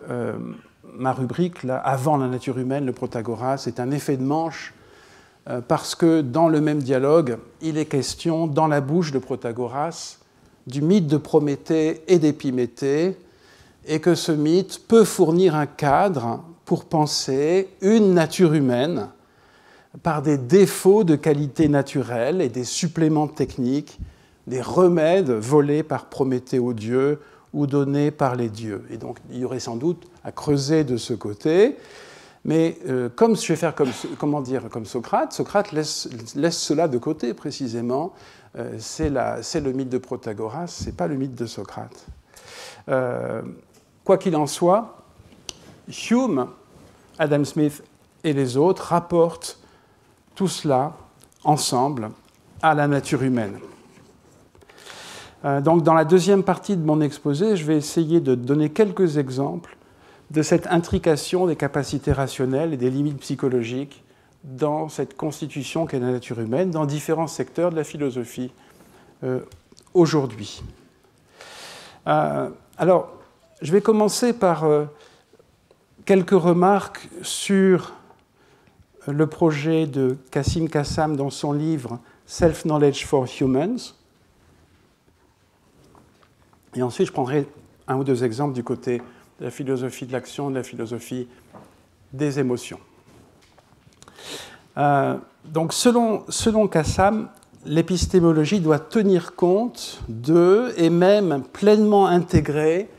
ma rubrique, là, avant la nature humaine, le Protagoras, est un effet de manche parce que dans le même dialogue, il est question, dans la bouche de Protagoras, du mythe de Prométhée et d'Épiméthée, et que ce mythe peut fournir un cadre pour penser une nature humaine par des défauts de qualité naturelle et des suppléments techniques, des remèdes volés par Prométhée aux dieux ou donnés par les dieux. Et donc, il y aurait sans doute à creuser de ce côté, mais comme je vais faire comme Socrate, Socrate laisse cela de côté précisément. C'est le mythe de Protagoras, ce n'est pas le mythe de Socrate. Quoi qu'il en soit, Hume, Adam Smith et les autres rapportent tout cela ensemble à la nature humaine. Donc, dans la deuxième partie de mon exposé, je vais essayer de donner quelques exemples de cette intrication des capacités rationnelles et des limites psychologiques dans cette constitution qu'est la nature humaine, dans différents secteurs de la philosophie aujourd'hui. Alors, je vais commencer par quelques remarques sur le projet de Kasim Kassam dans son livre Self-Knowledge for Humans. Et ensuite, je prendrai un ou deux exemples du côté de la philosophie de l'action, de la philosophie des émotions. Donc, selon Kassam, l'épistémologie doit tenir compte de, et même pleinement intégrer,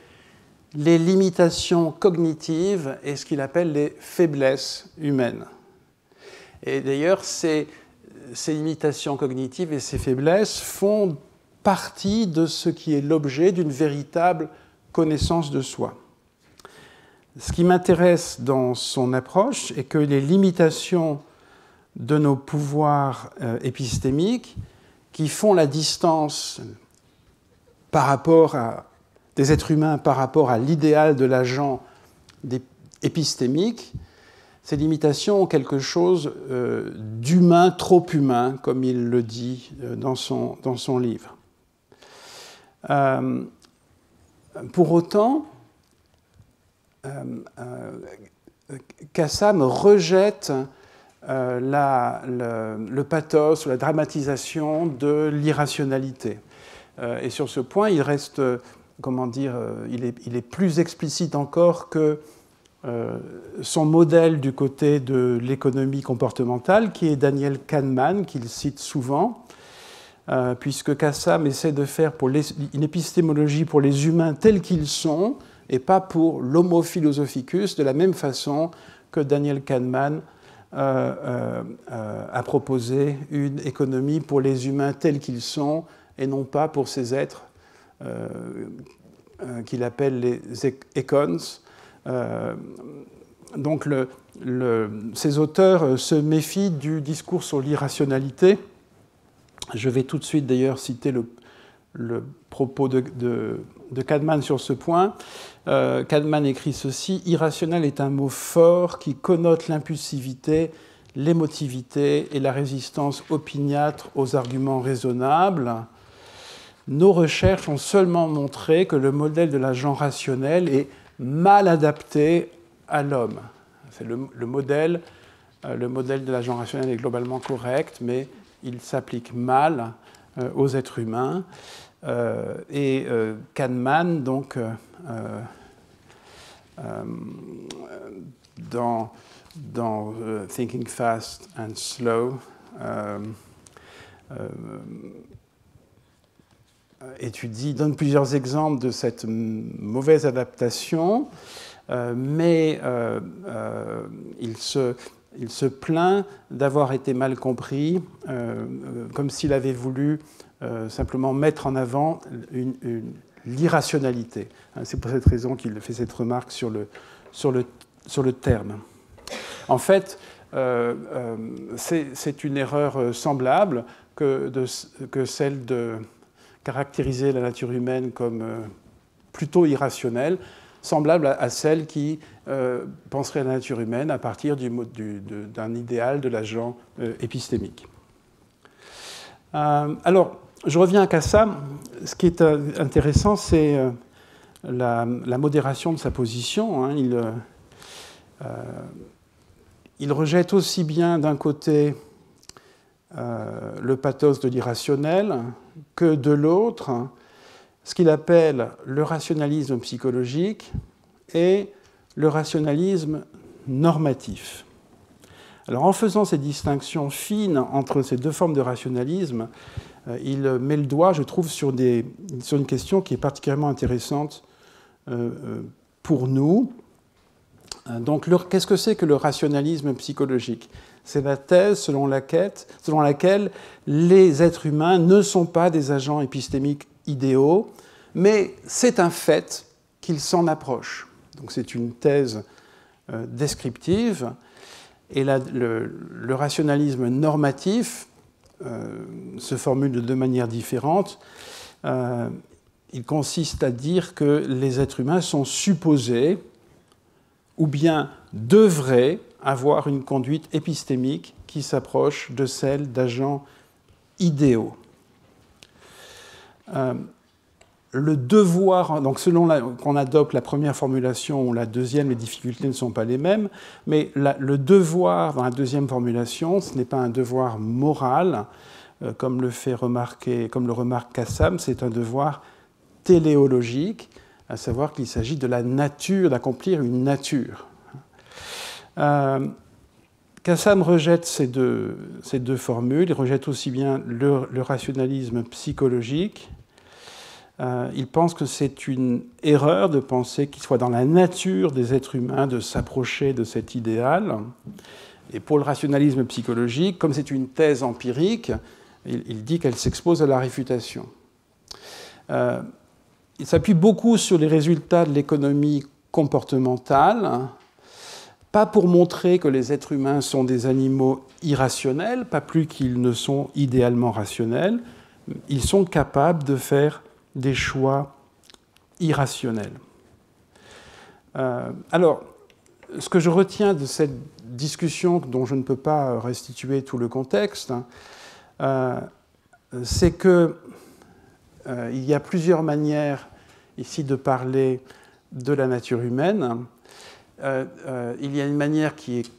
les limitations cognitives et ce qu'il appelle les faiblesses humaines. Et d'ailleurs, ces limitations cognitives et ces faiblesses font partie de ce qui est l'objet d'une véritable connaissance de soi. Ce qui m'intéresse dans son approche est que les limitations de nos pouvoirs épistémiques, qui font la distance par rapport à des êtres humains par rapport à l'idéal de l'agent épistémique, ces limitations ont quelque chose d'humain, trop humain, comme il le dit dans son livre. Pour autant, Kassam rejette le pathos ou la dramatisation de l'irrationalité. Et sur ce point, il reste comment dire, il est plus explicite encore que son modèle du côté de l'économie comportementale, qui est Daniel Kahneman, qu'il cite souvent, puisque Kassam essaie de faire une épistémologie pour les humains tels qu'ils sont, et pas pour l'homo philosophicus, de la même façon que Daniel Kahneman a proposé une économie pour les humains tels qu'ils sont, et non pas pour ces êtres qu'il appelle les econs. Donc ces auteurs se méfient du discours sur l'irrationalité. Je vais tout de suite d'ailleurs citer le propos de Kahneman sur ce point. Kahneman écrit ceci: « Irrationnel est un mot fort qui connote l'impulsivité, l'émotivité et la résistance opiniâtre aux arguments raisonnables. Nos recherches ont seulement montré que le modèle de l'agent rationnel est mal adapté à l'homme. » C'est le modèle de l'agent rationnel est globalement correct, mais il s'applique mal aux êtres humains. Kahneman, donc, dans Thinking Fast and Slow, donne plusieurs exemples de cette mauvaise adaptation, mais il se plaint d'avoir été mal compris, comme s'il avait voulu simplement mettre en avant l'irrationalité. C'est pour cette raison qu'il fait cette remarque sur le terme. En fait, c'est une erreur semblable que celle de caractériser la nature humaine comme plutôt irrationnelle, semblable à celle qui penserait la nature humaine à partir d'un idéal de l'agent épistémique. Alors, je reviens à Kassam. Ce qui est intéressant, c'est la modération de sa position. Il rejette aussi bien d'un côté le pathos de l'irrationnel que de l'autre ce qu'il appelle le rationalisme psychologique et le rationalisme normatif. Alors, en faisant ces distinctions fines entre ces deux formes de rationalisme, il met le doigt, je trouve, sur une question qui est particulièrement intéressante pour nous. Donc, qu'est-ce que c'est que le rationalisme psychologique ? C'est la thèse selon laquelle les êtres humains ne sont pas des agents épistémiques idéaux, mais c'est un fait qu'ils s'en approchent. Donc, c'est une thèse descriptive. Et le rationalisme normatif se formule de deux manières différentes. Il consiste à dire que les êtres humains sont supposés ou bien devraient avoir une conduite épistémique qui s'approche de celle d'agents idéaux. Le devoir, donc selon qu'on adopte la première formulation ou la deuxième, les difficultés ne sont pas les mêmes, mais le devoir dans la deuxième formulation, ce n'est pas un devoir moral, comme le remarque Kassam, c'est un devoir téléologique, à savoir qu'il s'agit de la nature, d'accomplir une nature. Kassam rejette ces deux formules, il rejette aussi bien le rationalisme psychologique. Il pense que c'est une erreur de penser qu'il soit dans la nature des êtres humains de s'approcher de cet idéal. Et pour le rationalisme psychologique, comme c'est une thèse empirique, il dit qu'elle s'expose à la réfutation. Il s'appuie beaucoup sur les résultats de l'économie comportementale, pas pour montrer que les êtres humains sont des animaux irrationnels, pas plus qu'ils ne sont idéalement rationnels. Ils sont capables de faire des choix irrationnels. Alors, ce que je retiens de cette discussion, dont je ne peux pas restituer tout le contexte, c'est qu'il y a plusieurs manières ici de parler de la nature humaine. Il y a une manière qui est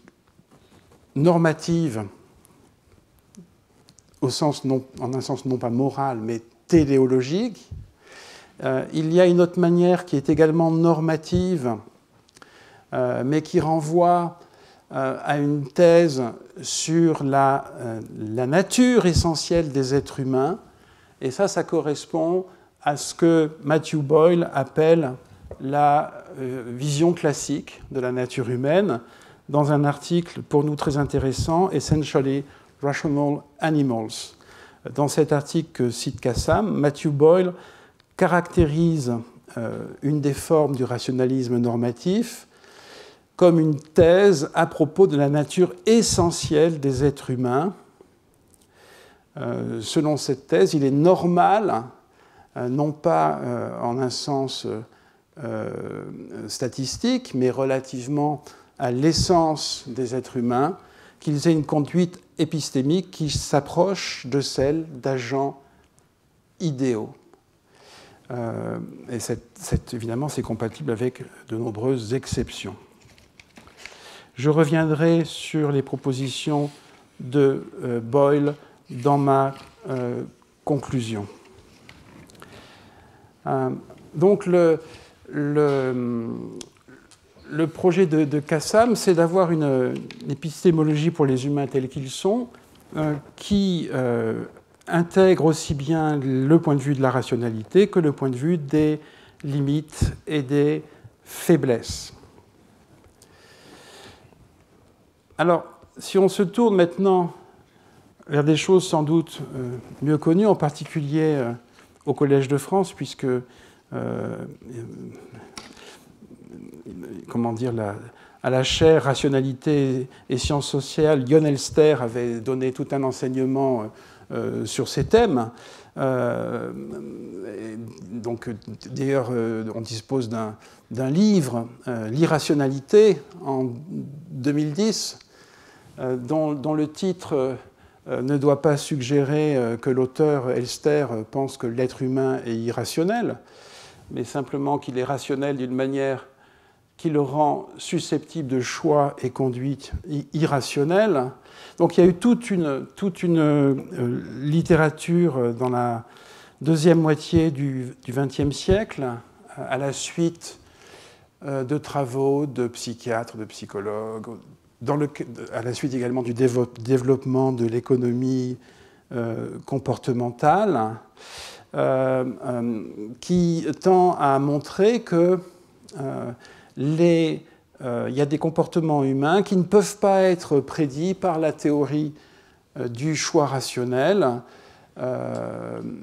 normative, en un sens non pas moral, mais téléologique. il y a une autre manière qui est également normative, mais qui renvoie à une thèse sur la nature essentielle des êtres humains. Et ça correspond à ce que Matthew Boyle appelle la vision classique de la nature humaine, dans un article pour nous très intéressant, Essentially Rational Animals. Dans cet article que cite Kassam, Matthew Boyle caractérise une des formes du rationalisme normatif comme une thèse à propos de la nature essentielle des êtres humains. Selon cette thèse, il est normal, non pas en un sens statistique, mais relativement à l'essence des êtres humains, qu'ils aient une conduite épistémique qui s'approche de celle d'agents idéaux. Et évidemment, c'est compatible avec de nombreuses exceptions. Je reviendrai sur les propositions de Boyle dans ma conclusion. Donc, le projet de Kassam, c'est d'avoir une épistémologie pour les humains tels qu'ils sont, qui intègre aussi bien le point de vue de la rationalité que le point de vue des limites et des faiblesses. Alors, si on se tourne maintenant vers des choses sans doute mieux connues, en particulier au Collège de France, puisque à la chaire Rationalité et Sciences sociales, Lionel Elster avait donné tout un enseignement sur ces thèmes. Donc, d'ailleurs, on dispose d'un livre, L'irrationalité, en 2010, dont le titre ne doit pas suggérer que l'auteur Elster pense que l'être humain est irrationnel, mais simplement qu'il est rationnel d'une manière qui le rend susceptible de choix et conduite irrationnelle. Donc il y a eu toute une littérature dans la deuxième moitié du XXe siècle, à la suite de travaux de psychiatres, de psychologues, à la suite également du développement de l'économie comportementale, qui tend à montrer que il y a des comportements humains qui ne peuvent pas être prédits par la théorie du choix rationnel,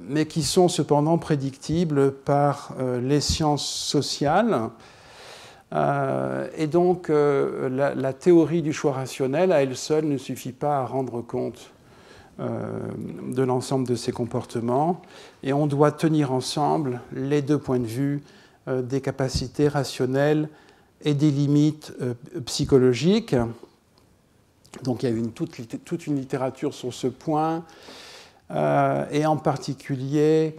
mais qui sont cependant prédictibles par les sciences sociales. Et donc, la théorie du choix rationnel, à elle seule, ne suffit pas à rendre compte de l'ensemble de ces comportements. Et on doit tenir ensemble les deux points de vue des capacités rationnelles et des limites psychologiques. Donc il y a eu toute une littérature sur ce point, et en particulier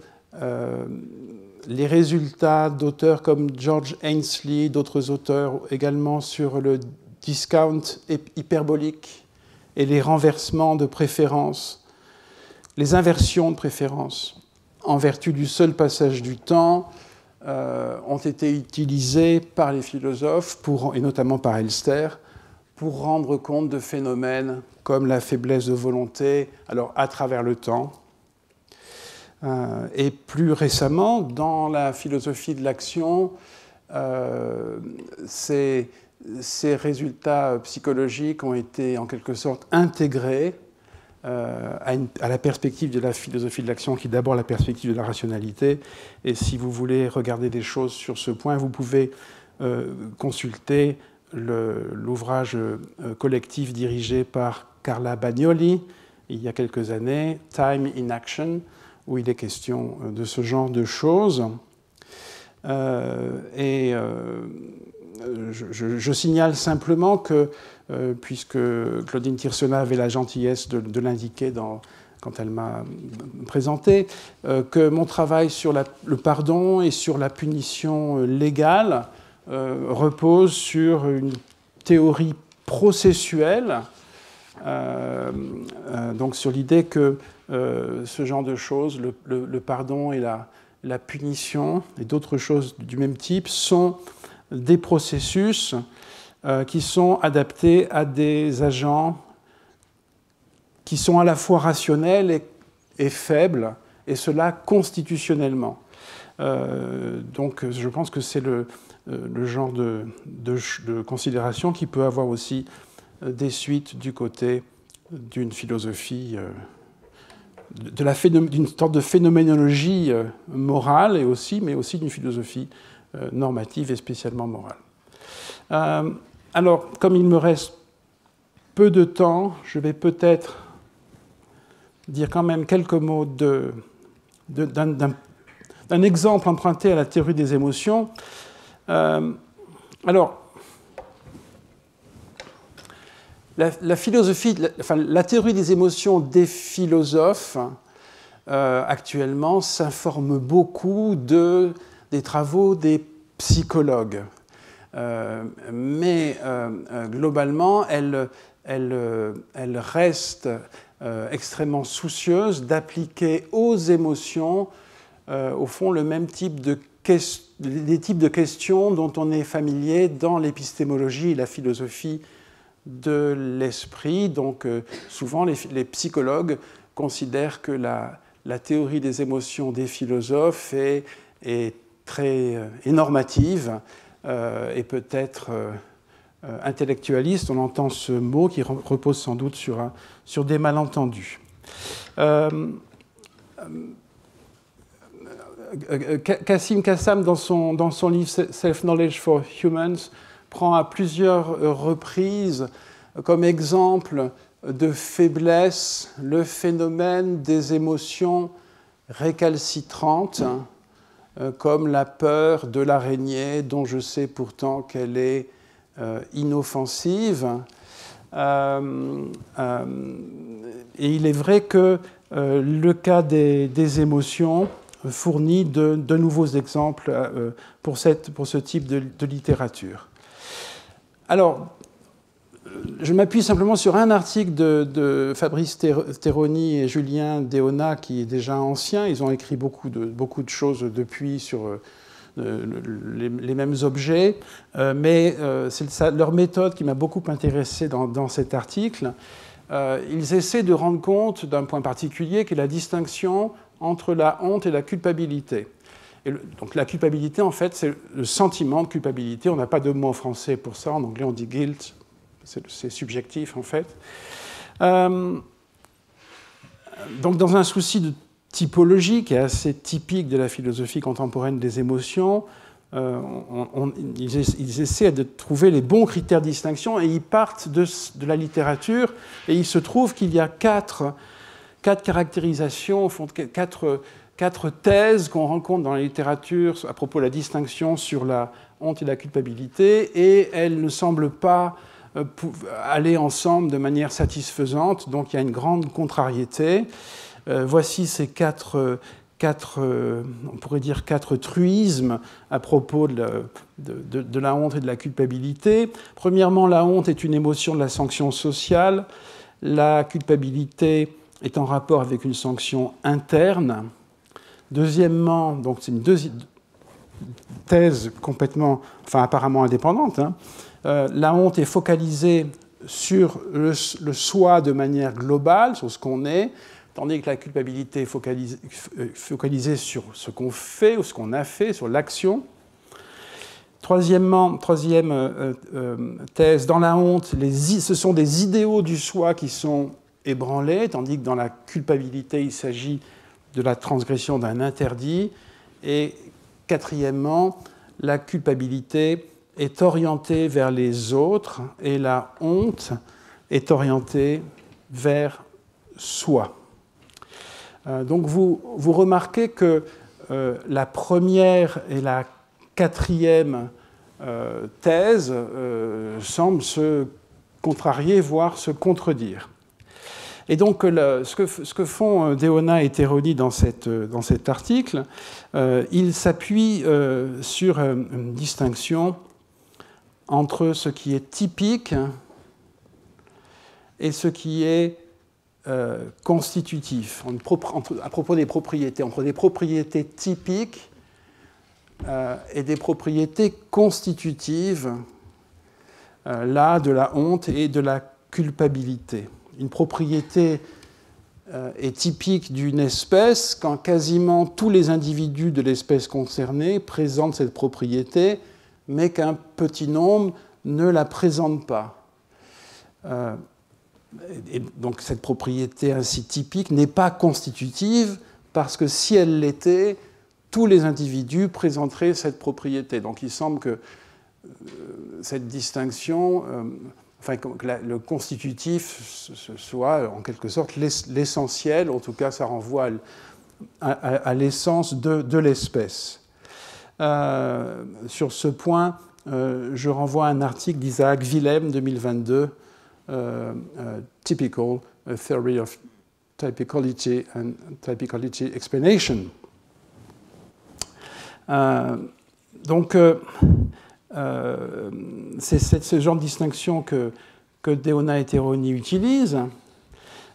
les résultats d'auteurs comme George Ainslie, d'autres auteurs également sur le discount hyperbolique et les renversements de préférence, les inversions de préférence, en vertu du seul passage du temps, ont été utilisés par les philosophes, et notamment par Elster, pour rendre compte de phénomènes comme la faiblesse de volonté, alors à travers le temps. Et plus récemment, dans la philosophie de l'action, ces résultats psychologiques ont été en quelque sorte intégrés à la perspective de la philosophie de l'action, qui est d'abord la perspective de la rationalité. Et si vous voulez regarder des choses sur ce point, vous pouvez consulter l'ouvrage collectif dirigé par Carla Bagnoli, il y a quelques années, Time in Action, où il est question de ce genre de choses. Je signale simplement que, puisque Claudine Tirsena avait la gentillesse de l'indiquer quand elle m'a présenté, que mon travail sur le pardon et sur la punition légale repose sur une théorie processuelle, donc sur l'idée que ce genre de choses, le pardon et la punition et d'autres choses du même type sont des processus qui sont adaptés à des agents qui sont à la fois rationnels et faibles, et cela constitutionnellement. Donc je pense que c'est le genre de considération qui peut avoir aussi des suites du côté d'une philosophie, d'une sorte de phénoménologie morale, mais aussi d'une philosophie normative et spécialement morale. Alors, comme il me reste peu de temps, je vais peut-être dire quand même quelques mots d'un exemple emprunté à la théorie des émotions. Alors, la théorie des émotions des philosophes actuellement s'informe beaucoup des travaux des psychologues. Mais globalement, elle reste extrêmement soucieuse d'appliquer aux émotions, au fond, le même type les types de questions dont on est familier dans l'épistémologie et la philosophie de l'esprit. Donc, souvent, les psychologues considèrent que la théorie des émotions des philosophes est très normative et peut-être intellectualiste. On entend ce mot qui repose sans doute sur des malentendus. Kassim Qassam, dans son livre Self-Knowledge for Humans, prend à plusieurs reprises comme exemple de faiblesse le phénomène des émotions récalcitrantes, comme la peur de l'araignée, dont je sais pourtant qu'elle est inoffensive. Et il est vrai que le cas des émotions fournit de nouveaux exemples pour ce type de littérature. Alors, je m'appuie simplement sur un article de Fabrice Teroni et Julien Deona, qui est déjà ancien. Ils ont écrit beaucoup de choses depuis sur les mêmes objets, mais c'est leur méthode qui m'a beaucoup intéressé dans cet article. Ils essaient de rendre compte d'un point particulier, qui est la distinction entre la honte et la culpabilité. Donc la culpabilité, en fait, c'est le sentiment de culpabilité. On n'a pas de mot en français pour ça. En anglais, on dit guilt. C'est subjectif, en fait. Donc, dans un souci de typologie qui est assez typique de la philosophie contemporaine des émotions, ils essaient de trouver les bons critères de distinction et ils partent de la littérature. Et il se trouve qu'il y a quatre caractérisations, quatre thèses qu'on rencontre dans la littérature à propos de la distinction sur la honte et la culpabilité, et elles ne semblent pas aller ensemble de manière satisfaisante, donc il y a une grande contrariété. Voici ces quatre, on pourrait dire quatre truismes à propos de la honte et de la culpabilité. Premièrement, la honte est une émotion de la sanction sociale. La culpabilité est en rapport avec une sanction interne. Deuxièmement, donc c'est une thèse complètement, apparemment indépendante, hein. La honte est focalisée sur le soi de manière globale, sur ce qu'on est, tandis que la culpabilité est focalisée sur ce qu'on fait ou ce qu'on a fait, sur l'action. Troisième thèse, dans la honte, ce sont des idéaux du soi qui sont ébranlés, tandis que dans la culpabilité, il s'agit de la transgression d'un interdit. Et quatrièmement, la culpabilité est orientée vers les autres et la honte est orientée vers soi. Donc vous remarquez que la première et la quatrième thèse semblent se contrarier, voire se contredire. Et donc, ce que font Deona et Teroni dans cet article, ils s'appuient sur une distinction entre ce qui est typique et ce qui est constitutifs, à propos des propriétés, entre des propriétés typiques et des propriétés constitutives, là, de la honte et de la culpabilité. Une propriété est typique d'une espèce quand quasiment tous les individus de l'espèce concernée présentent cette propriété, mais qu'un petit nombre ne la présente pas. Et donc cette propriété ainsi typique n'est pas constitutive parce que si elle l'était, tous les individus présenteraient cette propriété. Donc il semble que cette distinction, que le constitutif soit en quelque sorte l'essentiel, en tout cas ça renvoie à l'essence de l'espèce. Sur ce point, je renvoie à un article d'Isaac Willem, 2022, Typical, a Theory of Typicality and Typicality Explanation. Donc, c'est ce genre de distinction que Deona et Teroni utilisent.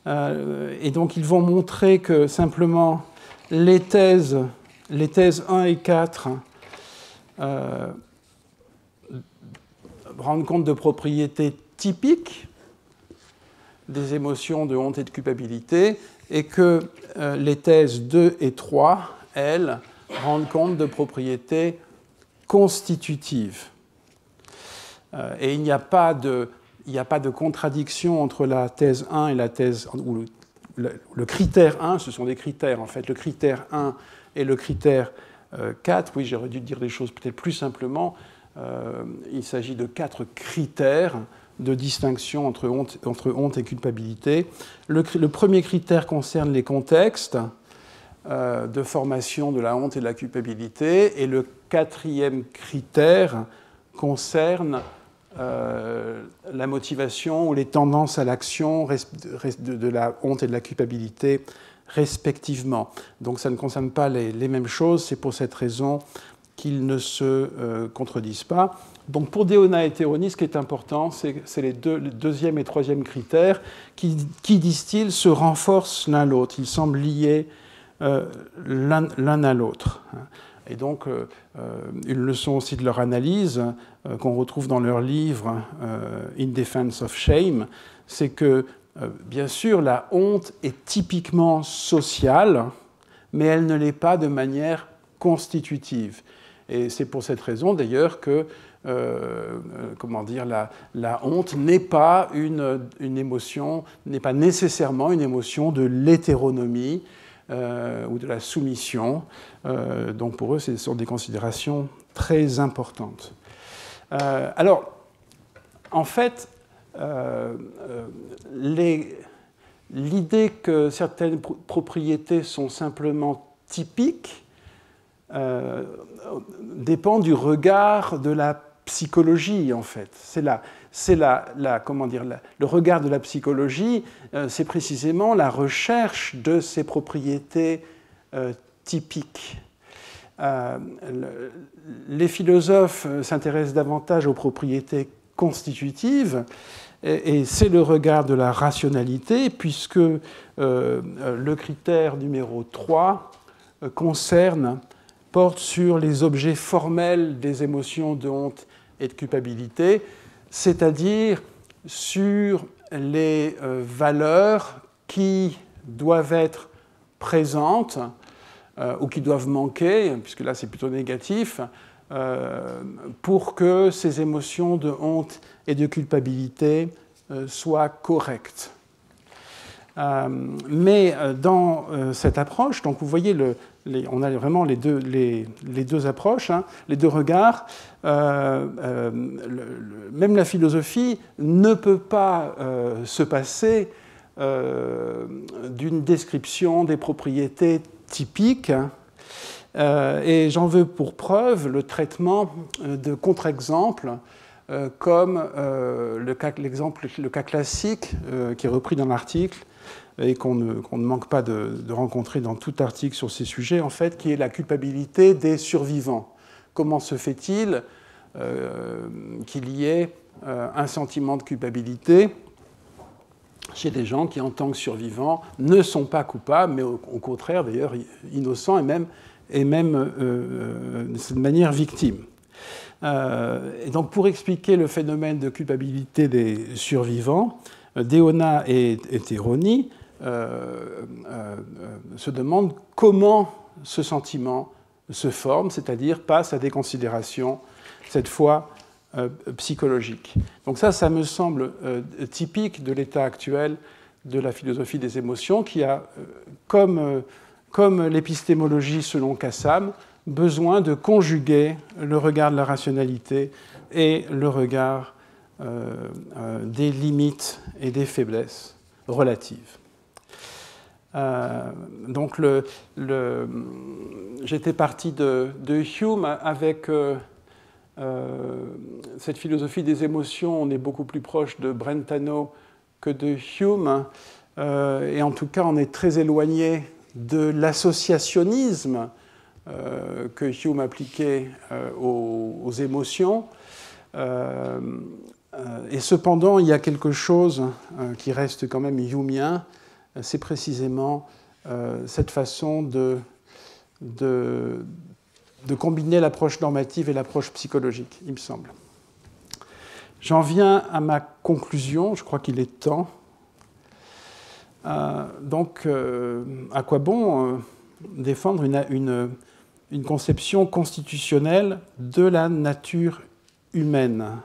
Et donc, ils vont montrer que simplement les thèses 1 et 4 rendent compte de propriétés typiques des émotions de honte et de culpabilité, et que les thèses 2 et 3, elles, rendent compte de propriétés constitutives. Et il n'y a pas de contradiction entre la thèse 1 et la thèse... Ou le critère 1, ce sont des critères, en fait. Le critère 1 et le critère 4, oui, j'aurais dû dire des choses peut-être plus simplement. Il s'agit de 4 critères de distinction entre honte et culpabilité. Le premier critère concerne les contextes de formation de la honte et de la culpabilité, et le 4e critère concerne la motivation ou les tendances à l'action de la honte et de la culpabilité respectivement. Donc ça ne concerne pas les mêmes choses, c'est pour cette raison qu'ils ne se contredisent pas. Donc pour Deona et Teroni, ce qui est important, c'est le 2e et 3e critères qui, disent-ils, se renforcent l'un l'autre. Ils semblent liés l'un à l'autre. Et donc, une leçon aussi de leur analyse, qu'on retrouve dans leur livre In Defense of Shame, c'est que, bien sûr, la honte est typiquement sociale, mais elle ne l'est pas de manière constitutive. Et c'est pour cette raison, d'ailleurs, que la honte n'est pas une émotion, n'est pas nécessairement une émotion de l'hétéronomie ou de la soumission. Donc pour eux, ce sont des considérations très importantes. Alors, en fait, l'idée que certaines propriétés sont simplement typiques dépend du regard de la psychologie, en fait. Le regard de la psychologie, c'est précisément la recherche de ces propriétés typiques. Les philosophes s'intéressent davantage aux propriétés constitutives, et c'est le regard de la rationalité, puisque le critère numéro 3 porte sur les objets formels des émotions de honte et de culpabilité, c'est-à-dire sur les valeurs qui doivent être présentes ou qui doivent manquer, puisque là c'est plutôt négatif, pour que ces émotions de honte et de culpabilité soient correctes. Mais dans cette approche, donc vous voyez, on a vraiment les deux approches, hein, les deux regards. Même la philosophie ne peut pas se passer d'une description des propriétés typiques. Et j'en veux pour preuve le traitement de contre-exemples comme le cas classique qui est repris dans l'article et qu'on ne manque pas de rencontrer dans tout article sur ces sujets, en fait, qui est la culpabilité des survivants. Comment se fait-il qu'il y ait un sentiment de culpabilité chez des gens qui, en tant que survivants, ne sont pas coupables, mais au contraire, d'ailleurs, innocents et même de manière victime. Et donc, pour expliquer le phénomène de culpabilité des survivants, Deona et Teroni se demandent comment ce sentiment se forme, c'est-à-dire passe à des considérations, cette fois psychologiques. Donc ça me semble typique de l'état actuel de la philosophie des émotions, qui a, comme l'épistémologie selon Kassam, besoin de conjuguer le regard de la rationalité et le regard des limites et des faiblesses relatives. Donc j'étais parti de Hume avec cette philosophie des émotions. On est beaucoup plus proche de Brentano que de Hume, et en tout cas on est très éloigné de l'associationnisme que Hume appliquait aux émotions. Et cependant, il y a quelque chose qui reste quand même humien, c'est précisément cette façon de combiner l'approche normative et l'approche psychologique, il me semble. J'en viens à ma conclusion, je crois qu'il est temps. Donc, à quoi bon défendre une conception constitutionnelle de la nature humaine?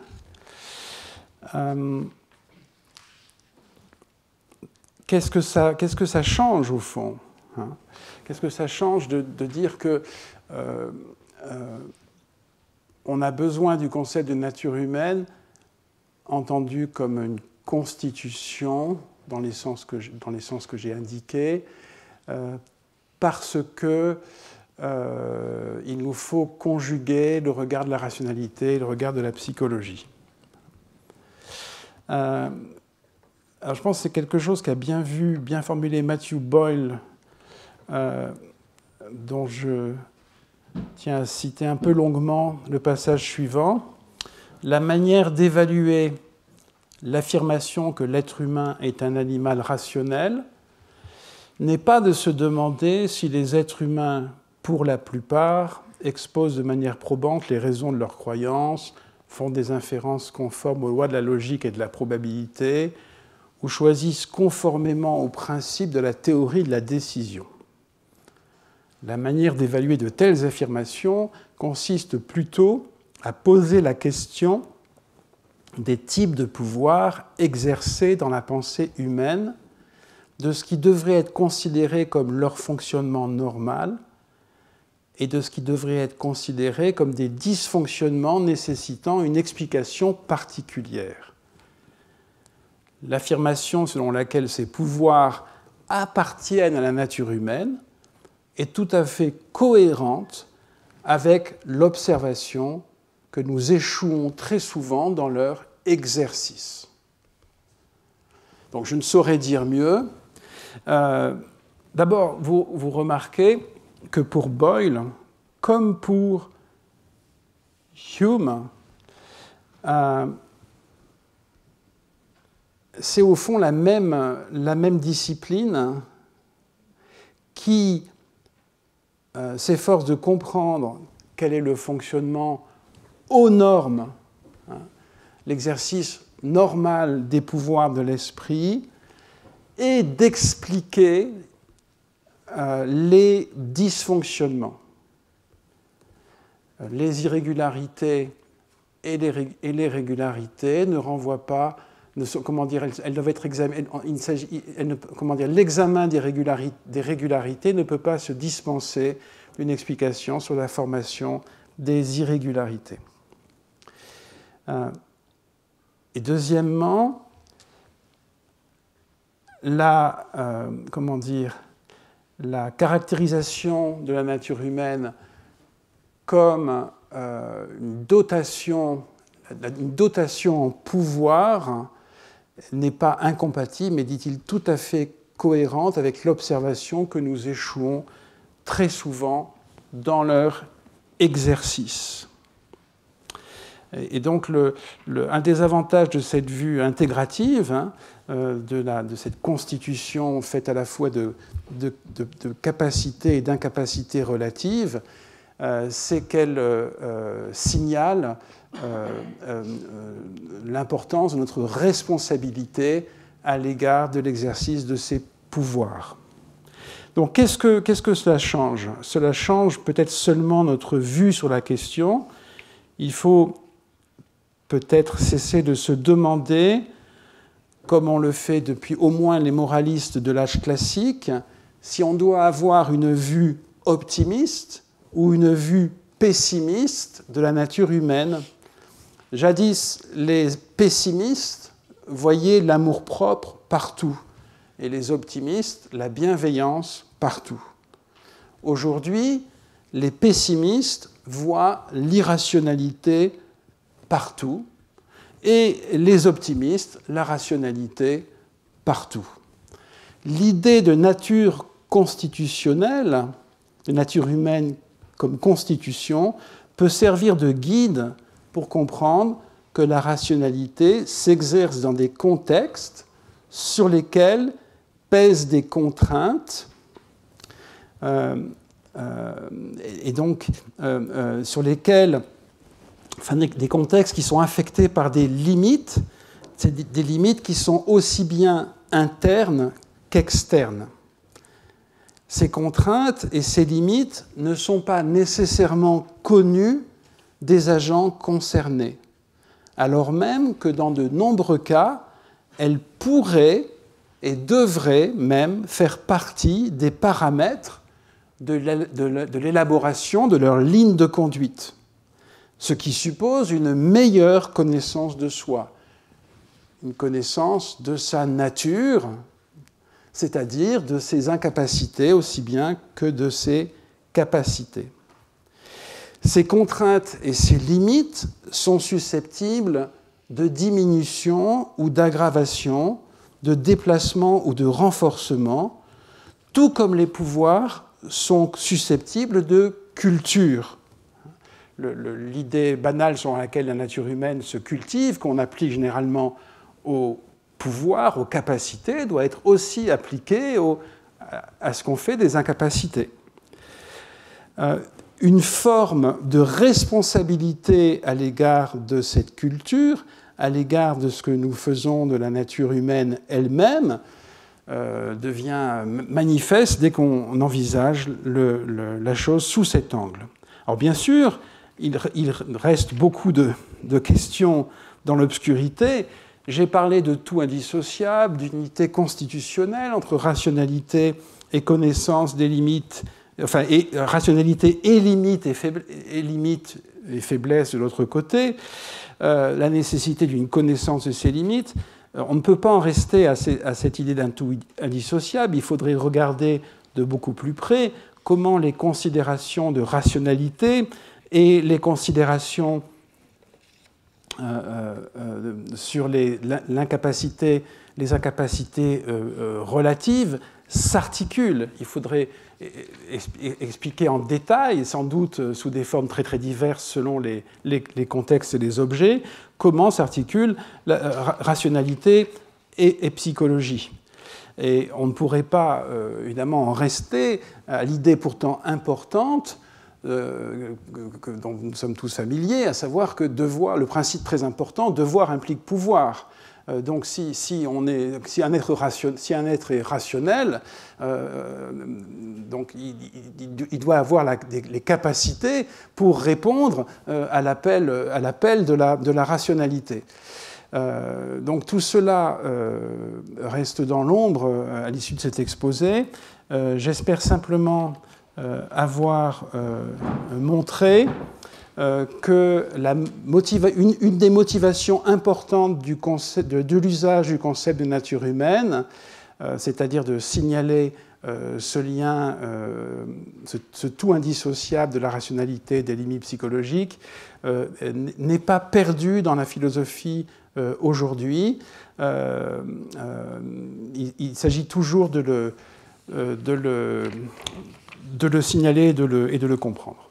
Qu'est-ce que ça change au fond, hein? Qu'est-ce que ça change de dire que on a besoin du concept de nature humaine entendu comme une constitution dans les sens que j'ai indiqués, parce que il nous faut conjuguer le regard de la rationalité et le regard de la psychologie. Alors je pense que c'est quelque chose qu'a bien formulé Matthew Boyle, dont je tiens à citer un peu longuement le passage suivant. La manière d'évaluer l'affirmation que l'être humain est un animal rationnel n'est pas de se demander si les êtres humains, pour la plupart, exposent de manière probante les raisons de leurs croyances, font des inférences conformes aux lois de la logique et de la probabilité, ou choisissent conformément aux principes de la théorie de la décision. La manière d'évaluer de telles affirmations consiste plutôt à poser la question des types de pouvoir exercés dans la pensée humaine, de ce qui devrait être considéré comme leur fonctionnement normal et de ce qui devrait être considéré comme des dysfonctionnements nécessitant une explication particulière. L'affirmation selon laquelle ces pouvoirs appartiennent à la nature humaine est tout à fait cohérente avec l'observation que nous échouons très souvent dans leur exercice. Donc je ne saurais dire mieux. D'abord, vous remarquez que pour Boyle, comme pour Hume, c'est au fond la même discipline qui s'efforce de comprendre quel est le fonctionnement aux normes, l'exercice normal des pouvoirs de l'esprit, et d'expliquer les dysfonctionnements, les irrégularités et les régularités ne renvoient pas, elles doivent être examinées. L'examen des régularités ne peut pas se dispenser d'une explication sur la formation des irrégularités. Et deuxièmement, la caractérisation de la nature humaine comme une dotation en pouvoir n'est pas incompatible, mais, dit-il, tout à fait cohérente avec l'observation que nous échouons très souvent dans leur exercice. Et donc, un des avantages de cette vue intégrative, de cette constitution faite à la fois de capacités et d'incapacités relatives, c'est qu'elle signale l'importance de notre responsabilité à l'égard de l'exercice de ces pouvoirs. Donc qu'est-ce que cela change? Cela change peut-être seulement notre vue sur la question. Il faut peut-être cesser de se demander, comme on le fait depuis au moins les moralistes de l'âge classique, si on doit avoir une vue optimiste ou une vue pessimiste de la nature humaine. Jadis, les pessimistes voyaient l'amour-propre partout et les optimistes, la bienveillance partout. Aujourd'hui, les pessimistes voient l'irrationalité partout et les optimistes, la rationalité partout. L'idée de nature constitutionnelle, de nature humaine comme constitution, peut servir de guide pour comprendre que la rationalité s'exerce dans des contextes sur lesquels pèsent des contraintes et donc sur lesquels, enfin, des contextes qui sont affectés par des limites, c'est des limites qui sont aussi bien internes qu'externes. Ces contraintes et ces limites ne sont pas nécessairement connues des agents concernés, alors même que dans de nombreux cas, elles pourraient et devraient même faire partie des paramètres de l'élaboration de leur ligne de conduite, ce qui suppose une meilleure connaissance de soi, une connaissance de sa nature, c'est-à-dire de ses incapacités aussi bien que de ses capacités. Ces contraintes et ces limites sont susceptibles de diminution ou d'aggravation, de déplacement ou de renforcement, tout comme les pouvoirs sont susceptibles de culture. L'idée banale selon laquelle la nature humaine se cultive, qu'on applique généralement au pouvoir, aux capacités, doit être aussi appliquée à ce qu'on fait des incapacités. Une forme de responsabilité à l'égard de cette culture, à l'égard de ce que nous faisons de la nature humaine elle-même, devient manifeste dès qu'on envisage la chose sous cet angle. Alors bien sûr, il reste beaucoup de questions dans l'obscurité. J'ai parlé de tout indissociable, d'unité constitutionnelle entre rationalité et connaissance des limites, enfin, et rationalité et limites et faiblesse de l'autre côté, la nécessité d'une connaissance de ces limites. On ne peut pas en rester à cette idée d'un tout indissociable. Il faudrait regarder de beaucoup plus près comment les considérations de rationalité et les considérations sur l'incapacité, les incapacités relatives s'articulent. Il faudrait expliquer en détail, sans doute sous des formes très très diverses selon les contextes et les objets, comment s'articulent la rationalité et psychologie. Et on ne pourrait pas évidemment en rester à l'idée pourtant importante dont nous sommes tous familiers, à savoir que devoir, le principe très important, devoir implique pouvoir. Donc si un être est rationnel, donc il doit avoir les capacités pour répondre à l'appel de la rationalité. Donc tout cela reste dans l'ombre à l'issue de cet exposé. J'espère simplement avoir montré que une des motivations importantes de l'usage du concept de nature humaine, c'est-à-dire de signaler ce lien, ce tout indissociable de la rationalité et des limites psychologiques, n'est pas perdu dans la philosophie aujourd'hui. Il s'agit toujours de le signaler et de le comprendre.